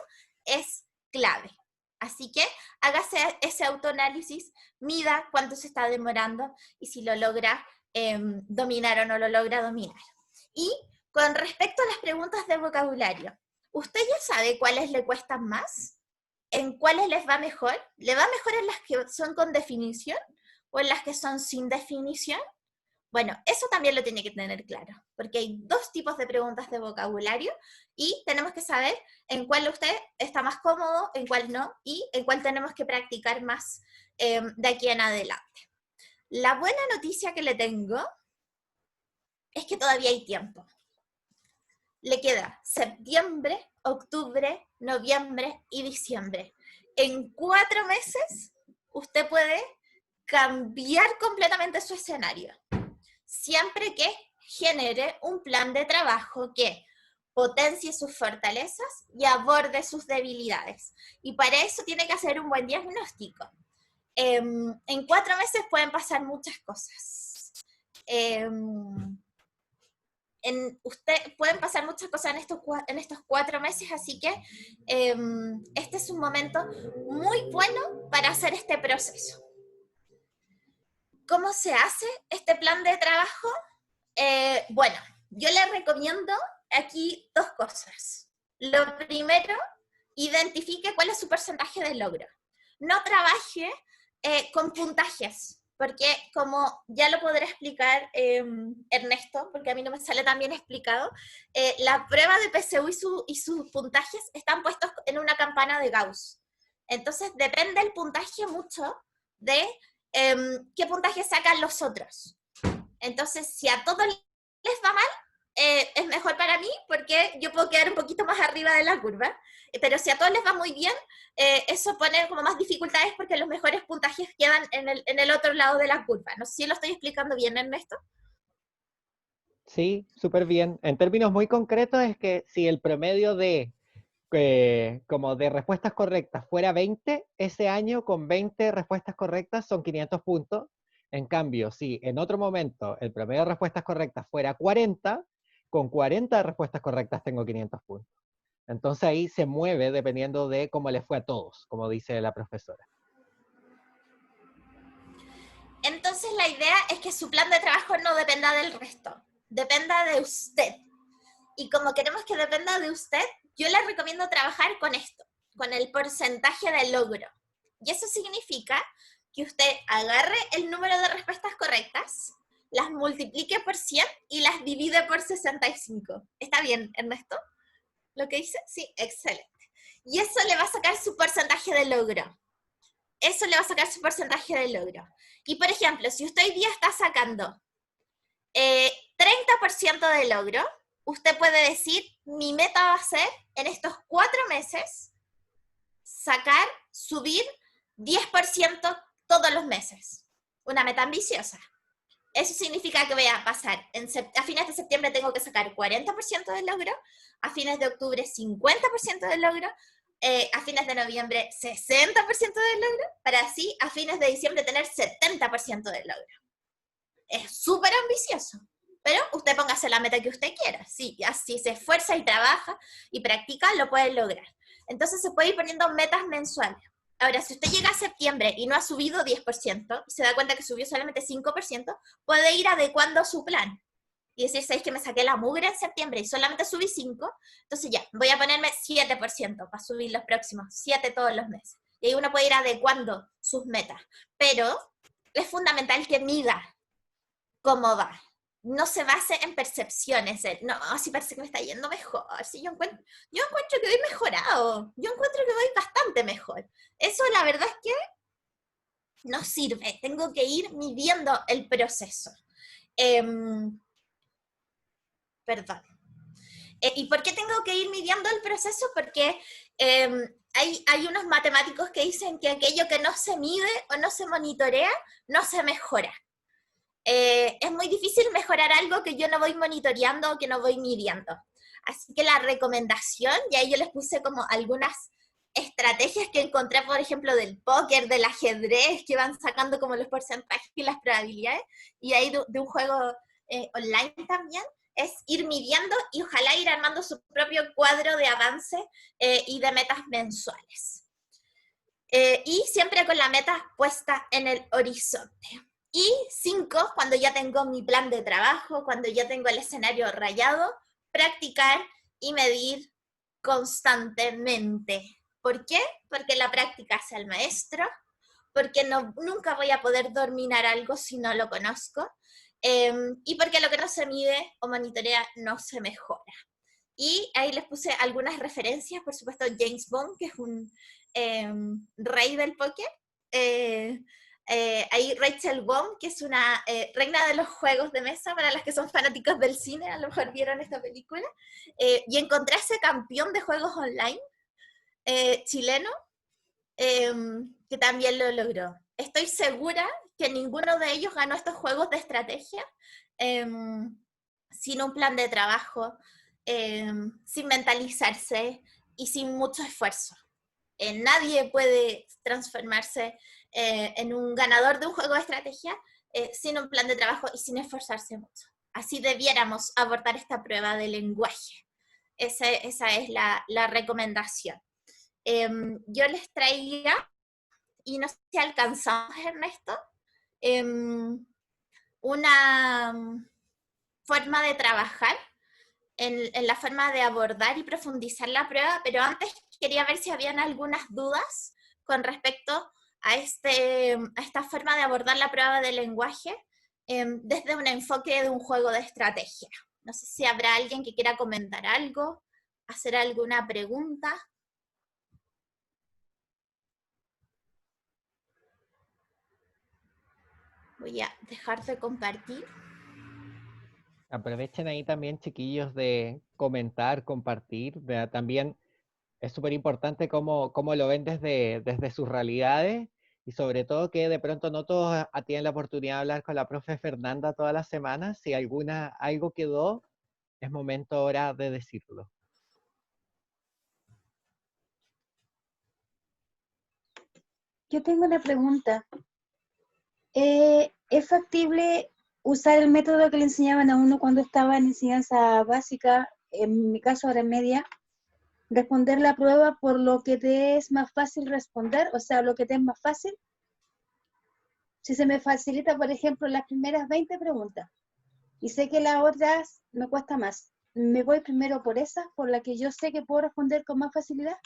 es clave. Así que hágase ese autoanálisis, mida cuánto se está demorando y si lo logra dominar o no lo logra dominar. Y con respecto a las preguntas de vocabulario, ¿usted ya sabe cuáles le cuestan más? ¿En cuáles les va mejor? ¿Le va mejor en las que son con definición o en las que son sin definición? Bueno, eso también lo tiene que tener claro, porque hay 2 tipos de preguntas de vocabulario y tenemos que saber en cuál usted está más cómodo, en cuál no, y en cuál tenemos que practicar más de aquí en adelante. La buena noticia que le tengo es que todavía hay tiempo. Le queda septiembre, octubre, noviembre y diciembre. En 4 meses, usted puede cambiar completamente su escenario. Siempre que genere un plan de trabajo que potencie sus fortalezas y aborde sus debilidades. Y para eso tiene que hacer un buen diagnóstico. En 4 meses pueden pasar muchas cosas. Pueden pasar muchas cosas en estos 4 meses, así que este es un momento muy bueno para hacer este proceso. ¿Cómo se hace este plan de trabajo? Bueno, yo les recomiendo aquí 2 cosas. Lo primero, identifique cuál es su porcentaje de logro. No trabaje con puntajes, porque como ya lo podrá explicar Ernesto, porque a mí no me sale tan bien explicado, la prueba de PSU y sus puntajes están puestos en una campana de Gauss. Entonces depende el puntaje mucho de qué puntaje sacan los otros. Entonces, si a todos les va mal, es mejor para mí porque yo puedo quedar un poquito más arriba de la curva, pero si a todos les va muy bien, eso pone como más dificultades porque los mejores puntajes quedan en el otro lado de la curva. No sé si lo estoy explicando bien, Ernesto. Sí, súper bien. En términos muy concretos es que si el promedio de como de respuestas correctas fuera 20, ese año con 20 respuestas correctas son 500 puntos. En cambio, si en otro momento el promedio de respuestas correctas fuera 40, con 40 respuestas correctas tengo 500 puntos. Entonces ahí se mueve dependiendo de cómo le fue a todos, como dice la profesora. Entonces la idea es que su plan de trabajo no dependa del resto, dependa de usted. Y como queremos que dependa de usted, yo les recomiendo trabajar con esto, con el porcentaje de logro. Y eso significa que usted agarre el número de respuestas correctas, las multiplique por 100 y las divide por 65. ¿Está bien, Ernesto? ¿Lo que dice? Sí, excelente. Y eso le va a sacar su porcentaje de logro. Eso le va a sacar su porcentaje de logro. Y por ejemplo, si usted hoy día está sacando 30% de logro, usted puede decir, mi meta va a ser en estos 4 meses sacar, subir 10% todos los meses. Una meta ambiciosa. Eso significa que voy a pasar, a fines de septiembre tengo que sacar 40% del logro, a fines de octubre 50% del logro, a fines de noviembre 60% del logro, para así a fines de diciembre tener 70% del logro. Es súper ambicioso, pero usted póngase la meta que usted quiera. Sí, así se esfuerza y trabaja y practica, lo puede lograr. Entonces se puede ir poniendo metas mensuales. Ahora, si usted llega a septiembre y no ha subido 10% y se da cuenta que subió solamente 5%, puede ir adecuando su plan y decir, ¿sabéis que me saqué la mugre en septiembre y solamente subí 5? Entonces ya, voy a ponerme 7% para subir los próximos 7 todos los meses. Y ahí uno puede ir adecuando sus metas. Pero es fundamental que mida cómo va. No se base en percepciones. No, si parece que me está yendo mejor. Si yo encuentro que voy mejorado. Yo encuentro que voy bastante mejor. Eso la verdad es que no sirve. Tengo que ir midiendo el proceso. Perdón. ¿Y por qué tengo que ir midiendo el proceso? Porque hay unos matemáticos que dicen que aquello que no se mide o no se monitorea, no se mejora. Es muy difícil mejorar algo que yo no voy monitoreando o que no voy midiendo. Así que la recomendación, y ahí yo les puse como algunas estrategias que encontré, por ejemplo, del póker, del ajedrez, que van sacando como los porcentajes y las probabilidades, y ahí de un juego online también, es ir midiendo y ojalá ir armando su propio cuadro de avance y de metas mensuales. Y siempre con la meta puesta en el horizonte. Y 5, cuando ya tengo mi plan de trabajo, cuando ya tengo el escenario rayado, practicar y medir constantemente. ¿Por qué? Porque la práctica hace al maestro, porque nunca voy a poder dominar algo si no lo conozco, y porque lo que no se mide o monitorea no se mejora. Y ahí les puse algunas referencias, por supuesto, James Bond, que es un rey del póker. Ahí Rachel Bond, que es una reina de los juegos de mesa, para las que son fanáticos del cine, a lo mejor vieron esta película. Y encontré ese campeón de juegos online chileno, que también lo logró. Estoy segura que ninguno de ellos ganó estos juegos de estrategia sin un plan de trabajo, sin mentalizarse y sin mucho esfuerzo. Nadie puede transformarse en un ganador de un juego de estrategia sin un plan de trabajo y sin esforzarse mucho. Así debiéramos abordar esta prueba de lenguaje. Esa es la recomendación. Yo les traía, y no sé si alcanzamos, Ernesto, una forma de trabajar en la forma de abordar y profundizar la prueba, pero antes quería ver si habían algunas dudas con respecto a esta forma de abordar la prueba de lenguaje desde un enfoque de un juego de estrategia. No sé si habrá alguien que quiera comentar algo, hacer alguna pregunta. Voy a dejar de compartir. Aprovechen ahí también, chiquillos, de comentar, compartir. También es súper importante cómo lo ven desde sus realidades y sobre todo que de pronto no todos tienen la oportunidad de hablar con la profe Fernanda todas las semanas. Si algo quedó, es momento ahora de decirlo. Yo tengo una pregunta. ¿Es factible usar el método que le enseñaban a uno cuando estaba en enseñanza básica, en mi caso ahora en media, responder la prueba por lo que te es más fácil responder, o sea, lo que te es más fácil? Si se me facilita, por ejemplo, las primeras 20 preguntas y sé que las otras me cuesta más, ¿me voy primero por esa, por la que yo sé que puedo responder con más facilidad?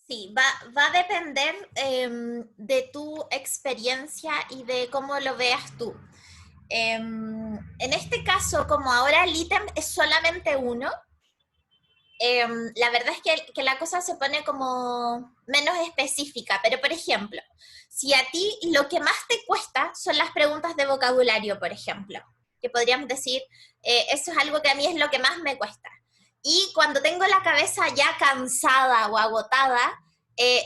Sí, va a depender de tu experiencia y de cómo lo veas tú. En este caso, como ahora el ítem es solamente uno, la verdad es que la cosa se pone como menos específica, pero por ejemplo, si a ti lo que más te cuesta son las preguntas de vocabulario, por ejemplo, que podríamos decir, eso es algo que a mí es lo que más me cuesta. Y cuando tengo la cabeza ya cansada o agotada,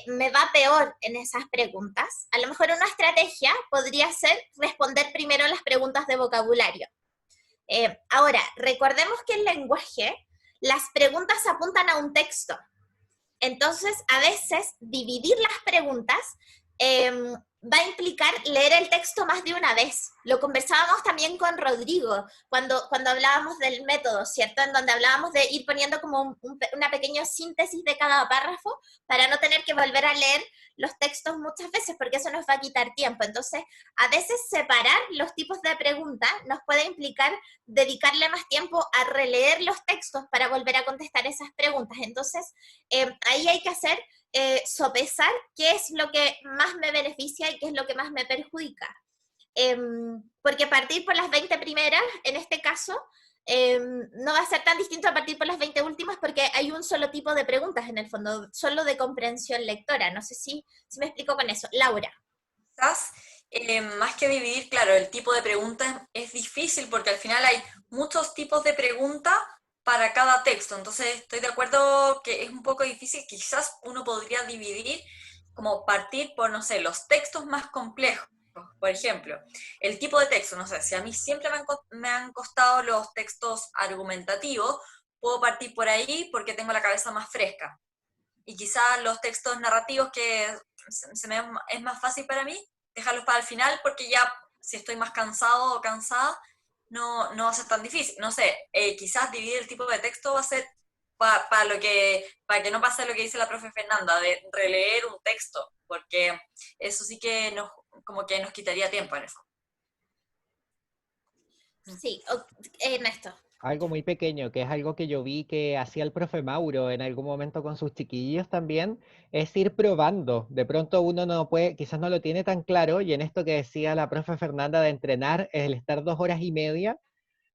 me va peor en esas preguntas. A lo mejor una estrategia podría ser responder primero las preguntas de vocabulario. Ahora, recordemos que el lenguaje, las preguntas apuntan a un texto. Entonces, a veces, dividir las preguntas va a implicar leer el texto más de una vez. Lo conversábamos también con Rodrigo cuando hablábamos del método, ¿cierto? En donde hablábamos de ir poniendo como una pequeña síntesis de cada párrafo para no tener que volver a leer los textos muchas veces, porque eso nos va a quitar tiempo. Entonces, a veces separar los tipos de preguntas nos puede implicar dedicarle más tiempo a releer los textos para volver a contestar esas preguntas. Entonces, ahí hay que hacer sopesar qué es lo que más me beneficia y qué es lo que más me perjudica. Porque partir por las 20 primeras, en este caso, no va a ser tan distinto a partir por las 20 últimas porque hay un solo tipo de preguntas en el fondo, solo de comprensión lectora. No sé si me explico con eso. Laura. Quizás, más que dividir, claro, el tipo de preguntas es difícil porque al final hay muchos tipos de preguntas para cada texto. Entonces, estoy de acuerdo que es un poco difícil. Quizás uno podría dividir, como partir por, no sé, los textos más complejos. Por ejemplo, el tipo de texto, no sé, si a mí siempre me han costado los textos argumentativos, puedo partir por ahí porque tengo la cabeza más fresca. Y quizás los textos narrativos que es más fácil para mí, dejarlos para el final porque ya si estoy más cansado o cansada, no va a ser tan difícil. No sé, quizás dividir el tipo de texto va a ser para que no pase lo que dice la profe Fernanda, de releer un texto, porque eso sí que como que nos quitaría tiempo en eso. Sí, Ernesto. Algo muy pequeño, que es algo que yo vi que hacía el profe Mauro en algún momento con sus chiquillos también, es ir probando. De pronto uno no puede, quizás no lo tiene tan claro, y en esto que decía la profe Fernanda de entrenar, el estar 2 horas y media,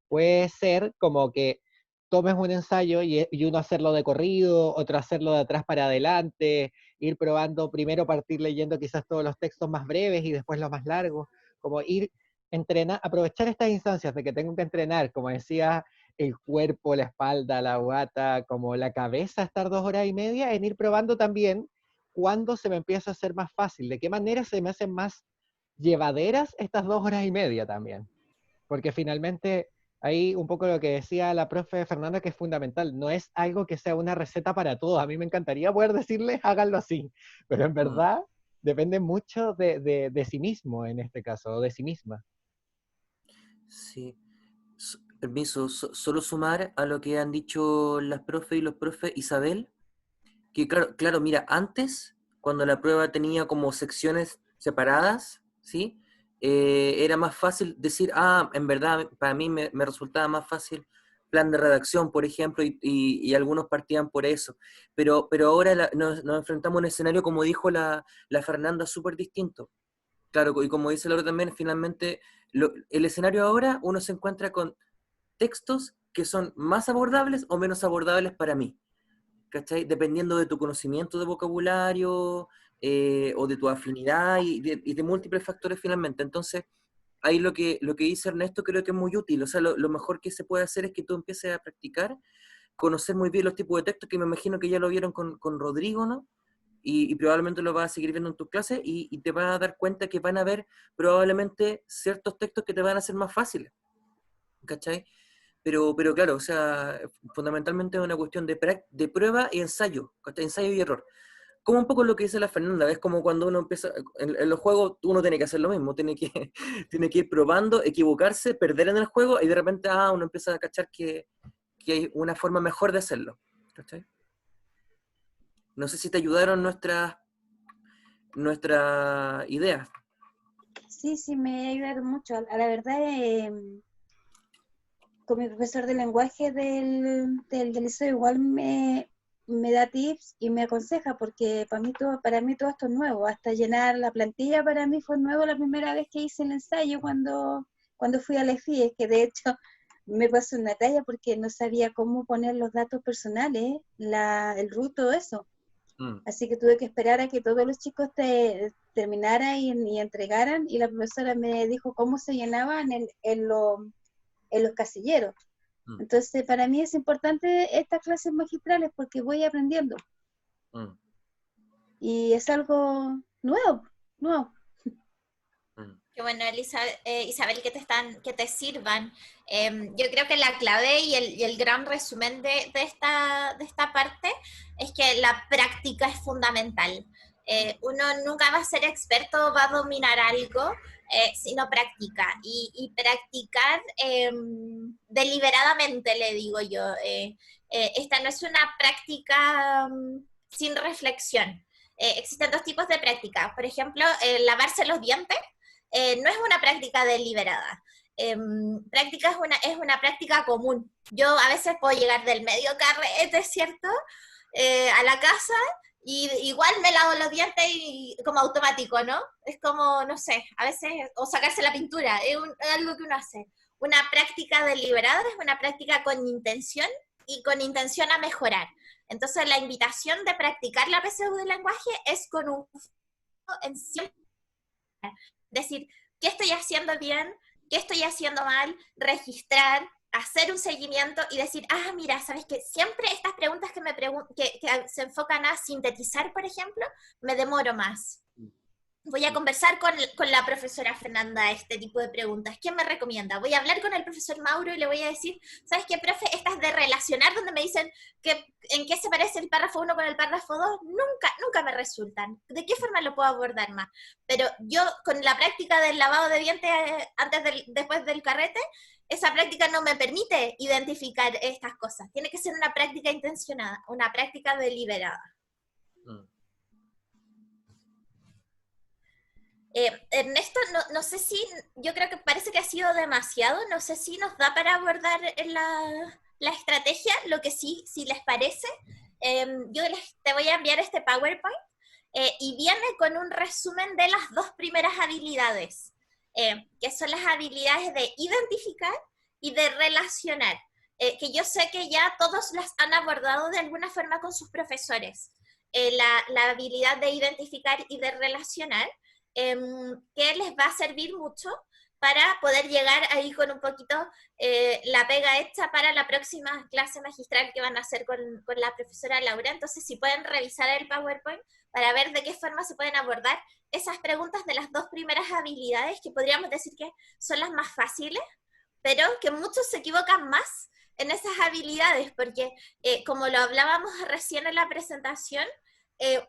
puede ser como que tomes un ensayo y uno hacerlo de corrido, otro hacerlo de atrás para adelante, ir probando, primero partir leyendo quizás todos los textos más breves y después los más largos, como ir entrenar, aprovechar estas instancias de que tengo que entrenar, como decía, el cuerpo, la espalda, la guata, como la cabeza, estar 2 horas y media, en ir probando también cuándo se me empieza a hacer más fácil, de qué manera se me hacen más llevaderas estas 2 horas y media también. Porque finalmente, ahí un poco lo que decía la profe Fernanda, que es fundamental, no es algo que sea una receta para todos. A mí me encantaría poder decirles, háganlo así, pero en verdad depende mucho de sí mismo en este caso, o de sí misma. Sí. Permiso, solo sumar a lo que han dicho las profes y los profes, Isabel, que claro, mira, antes, cuando la prueba tenía como secciones separadas, ¿sí? Era más fácil decir, en verdad, para mí me resultaba más fácil plan de redacción, por ejemplo, y algunos partían por eso. Pero ahora nos enfrentamos a un escenario, como dijo la Fernanda, súper distinto. Claro, y como dice Laura también, finalmente, el escenario ahora, uno se encuentra con textos que son más abordables o menos abordables para mí, ¿cachai? Dependiendo de tu conocimiento de vocabulario o de tu afinidad y de múltiples factores finalmente. Entonces, ahí lo que dice Ernesto creo que es muy útil. O sea, lo mejor que se puede hacer es que tú empieces a practicar, conocer muy bien los tipos de textos, que me imagino que ya lo vieron con Rodrigo, ¿no? Y probablemente lo vas a seguir viendo en tus clases y te vas a dar cuenta que van a haber probablemente ciertos textos que te van a ser más fáciles, ¿cachai? Pero claro, o sea, fundamentalmente es una cuestión de prueba y ensayo, ¿cachai? Ensayo y error. Como un poco lo que dice la Fernanda, es como cuando uno empieza, en los juegos uno tiene que hacer lo mismo, tiene que, tiene que ir probando, equivocarse, perder en el juego y de repente uno empieza a cachar que hay una forma mejor de hacerlo, ¿cachai? No sé si te ayudaron nuestras ideas. Sí, sí, me ayudaron mucho. A la verdad, con mi profesor de lenguaje del liceo igual me da tips y me aconseja, porque para mí todo esto es nuevo. Hasta llenar la plantilla para mí fue nuevo la primera vez que hice el ensayo cuando fui a la EFI, que de hecho me pasó una talla porque no sabía cómo poner los datos personales, el root, todo eso. Así que tuve que esperar a que todos los chicos terminaran y entregaran, y la profesora me dijo cómo se llenaban en los casilleros. Mm. Entonces, para mí es importante estas clases magistrales porque voy aprendiendo. Mm. Y es algo nuevo, nuevo. Qué bueno, Isabel, que te sirvan. Yo creo que la clave y el gran resumen de esta parte es que la práctica es fundamental. Uno nunca va a ser experto, va a dominar algo, si no practica. Y practicar deliberadamente, le digo yo. Esta no es una práctica sin reflexión. Existen dos tipos de práctica. Por ejemplo, lavarse los dientes. No es una práctica deliberada. Práctica es una práctica común. Yo a veces puedo llegar del medio carrete, ¿cierto? A la casa y igual me lavo los dientes como automático, ¿no? Es como, no sé, a veces, o sacarse la pintura, es algo que uno hace. Una práctica deliberada es una práctica con intención y con intención a mejorar. Entonces la invitación de practicar la PSU del lenguaje es con un en siempre decir, ¿qué estoy haciendo bien? ¿Qué estoy haciendo mal? Registrar, hacer un seguimiento y decir, mira, ¿sabes qué? Siempre estas preguntas que se enfocan a sintetizar, por ejemplo, me demoro más. Voy a conversar con la profesora Fernanda este tipo de preguntas. ¿Quién me recomienda? Voy a hablar con el profesor Mauro y le voy a decir, ¿sabes qué, profe? Estas de relacionar, donde me dicen en qué se parece el párrafo 1 con el párrafo 2, nunca me resultan. ¿De qué forma lo puedo abordar más? Pero yo, con la práctica del lavado de dientes después del carrete, esa práctica no me permite identificar estas cosas. Tiene que ser una práctica intencionada, una práctica deliberada. Ernesto, no sé si, yo creo que parece que ha sido demasiado, no sé si nos da para abordar la estrategia, lo que sí, si les parece, yo te voy a enviar este PowerPoint y viene con un resumen de las dos primeras habilidades, que son las habilidades de identificar y de relacionar, que yo sé que ya todos las han abordado de alguna forma con sus profesores, la habilidad de identificar y de relacionar, que les va a servir mucho para poder llegar ahí con un poquito la pega hecha para la próxima clase magistral que van a hacer con la profesora Laura. Entonces, si pueden revisar el PowerPoint para ver de qué forma se pueden abordar esas preguntas de las dos primeras habilidades, que podríamos decir que son las más fáciles, pero que muchos se equivocan más en esas habilidades, porque como lo hablábamos recién en la presentación,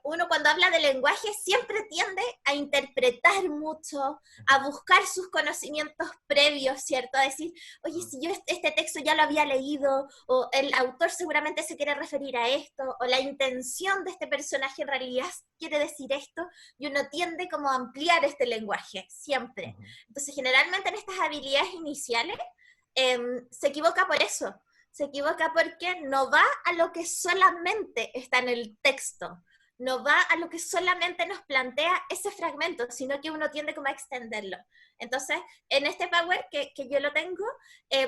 uno cuando habla de lenguaje siempre tiende a interpretar mucho, a buscar sus conocimientos previos, ¿cierto? A decir, oye, si yo este texto ya lo había leído, o el autor seguramente se quiere referir a esto, o la intención de este personaje en realidad quiere decir esto, y uno tiende como a ampliar este lenguaje, siempre. Entonces, generalmente en estas habilidades iniciales, se equivoca por eso. Se equivoca porque no va a lo que solamente está en el texto, no va a lo que solamente nos plantea ese fragmento, sino que uno tiende como a extenderlo. Entonces, en este Power que yo lo tengo,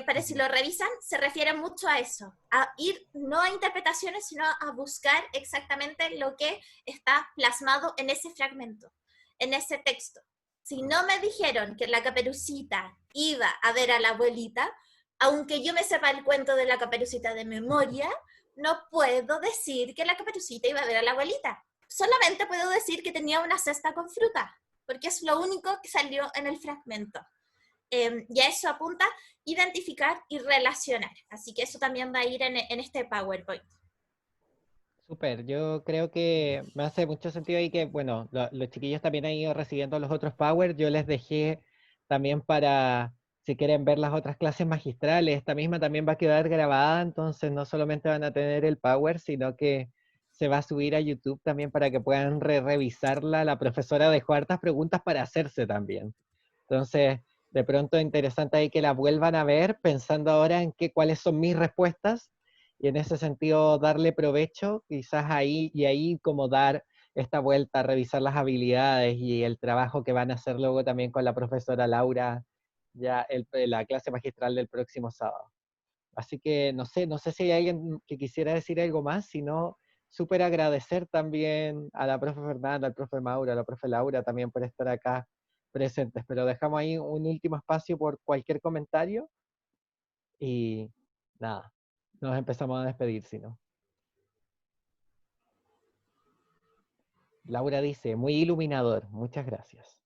para si lo revisan, se refiere mucho a eso, a ir no a interpretaciones, sino a buscar exactamente lo que está plasmado en ese fragmento, en ese texto. Si no me dijeron que la Caperucita iba a ver a la abuelita, aunque yo me sepa el cuento de la Caperucita de memoria, no puedo decir que la Caperucita iba a ver a la abuelita. Solamente puedo decir que tenía una cesta con fruta, porque es lo único que salió en el fragmento. Y a eso apunta identificar y relacionar. Así que eso también va a ir en este PowerPoint. Súper, yo creo que me hace mucho sentido ahí que, bueno, los chiquillos también han ido recibiendo los otros Power, yo les dejé también para, si quieren ver las otras clases magistrales, esta misma también va a quedar grabada, entonces no solamente van a tener el Power, sino que se va a subir a YouTube también para que puedan revisarla. La profesora dejó hartas preguntas para hacerse también. Entonces, de pronto interesante ahí que la vuelvan a ver, pensando ahora en cuáles son mis respuestas, y en ese sentido darle provecho, quizás ahí y ahí como dar esta vuelta, revisar las habilidades y el trabajo que van a hacer luego también con la profesora Laura, ya la clase magistral del próximo sábado. Así que no sé si hay alguien que quisiera decir algo más, sino súper agradecer también a la profe Fernanda, al profe Maura, a la profe Laura también por estar acá presentes, pero dejamos ahí un último espacio por cualquier comentario y nada, nos empezamos a despedir, si no. Laura dice, muy iluminador, muchas gracias.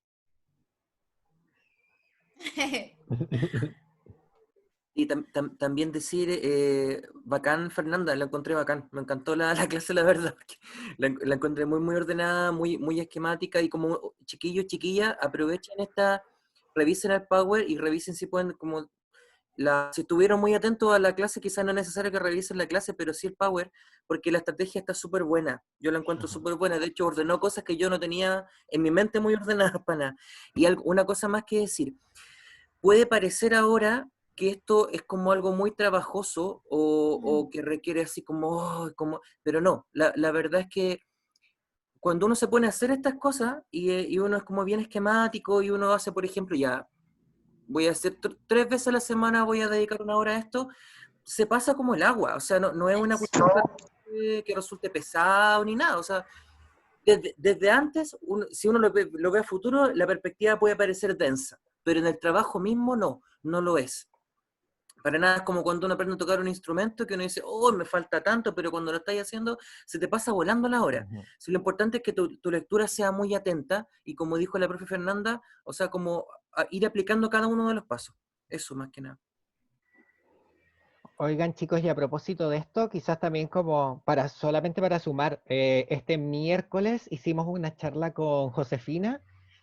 Y también decir, bacán Fernanda, la encontré bacán, me encantó la clase, la verdad, porque la encontré muy ordenada, muy esquemática, y como chiquillos, chiquillas, aprovechen revisen el Power y revisen si pueden, como, si estuvieron muy atentos a la clase, quizás no es necesario que revisen la clase, pero sí el Power, porque la estrategia está súper buena, yo la encuentro súper buena, de hecho ordenó cosas que yo no tenía en mi mente muy ordenadas para nada. Y una cosa más que decir, puede parecer ahora que esto es como algo muy trabajoso o que requiere así como, pero no, la verdad es que cuando uno se pone a hacer estas cosas y uno es como bien esquemático y uno hace, por ejemplo, ya voy a hacer 3 veces a la semana, voy a dedicar 1 hora a esto, se pasa como el agua, o sea, no es una cuestión que resulte pesado ni nada, o sea, desde antes, si uno lo ve a futuro, la perspectiva puede parecer densa, pero en el trabajo mismo no lo es. Para nada es como cuando uno aprende a tocar un instrumento que uno dice, oh, me falta tanto, pero cuando lo estáis haciendo se te pasa volando la hora. Si lo importante es que tu lectura sea muy atenta y como dijo la profe Fernanda, o sea, como ir aplicando cada uno de los pasos. Eso más que nada. Oigan chicos, y a propósito de esto, quizás también como solamente para sumar, este miércoles hicimos una charla con Josefina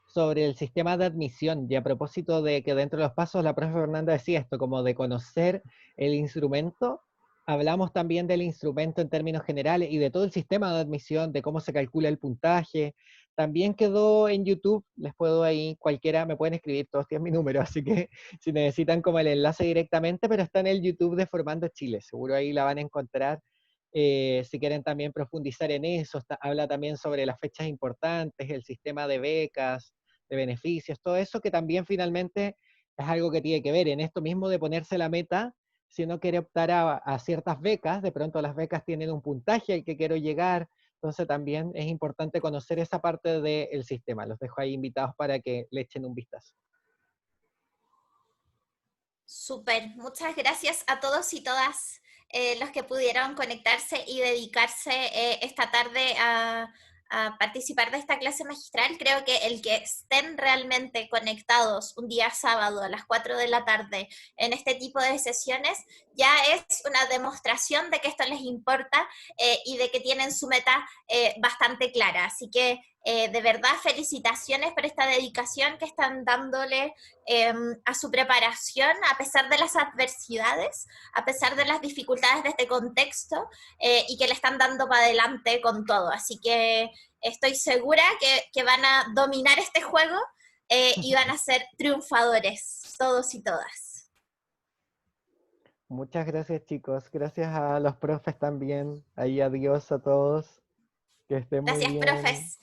sobre el sistema de admisión, y a propósito de que dentro de los pasos la profe Fernanda decía esto, como de conocer el instrumento, hablamos también del instrumento en términos generales y de todo el sistema de admisión, de cómo se calcula el puntaje. También quedó en YouTube, les puedo ahí, cualquiera me pueden escribir, todos tienen mi número, así que si necesitan como el enlace directamente, pero está en el YouTube de Formando Chile, seguro ahí la van a encontrar. Si quieren también profundizar en eso, habla también sobre las fechas importantes, el sistema de becas, de beneficios, todo eso que también finalmente es algo que tiene que ver en esto mismo de ponerse la meta. Si uno quiere optar a ciertas becas, de pronto las becas tienen un puntaje al que quiero llegar, entonces también es importante conocer esa parte del sistema. Los dejo ahí invitados para que le echen un vistazo. Súper, muchas gracias a todos y todas los que pudieron conectarse y dedicarse esta tarde a participar de esta clase magistral. Creo que el que estén realmente conectados un día sábado a las 4 de la tarde en este tipo de sesiones ya es una demostración de que esto les importa y de que tienen su meta bastante clara. Así que de verdad felicitaciones por esta dedicación que están dándole a su preparación a pesar de las adversidades, a pesar de las dificultades de este contexto y que le están dando para adelante con todo. Así que estoy segura que van a dominar este juego y van a ser triunfadores, todos y todas. Muchas gracias chicos, gracias a los profes también, ahí adiós a todos, que estén muy Gracias, bien. profes.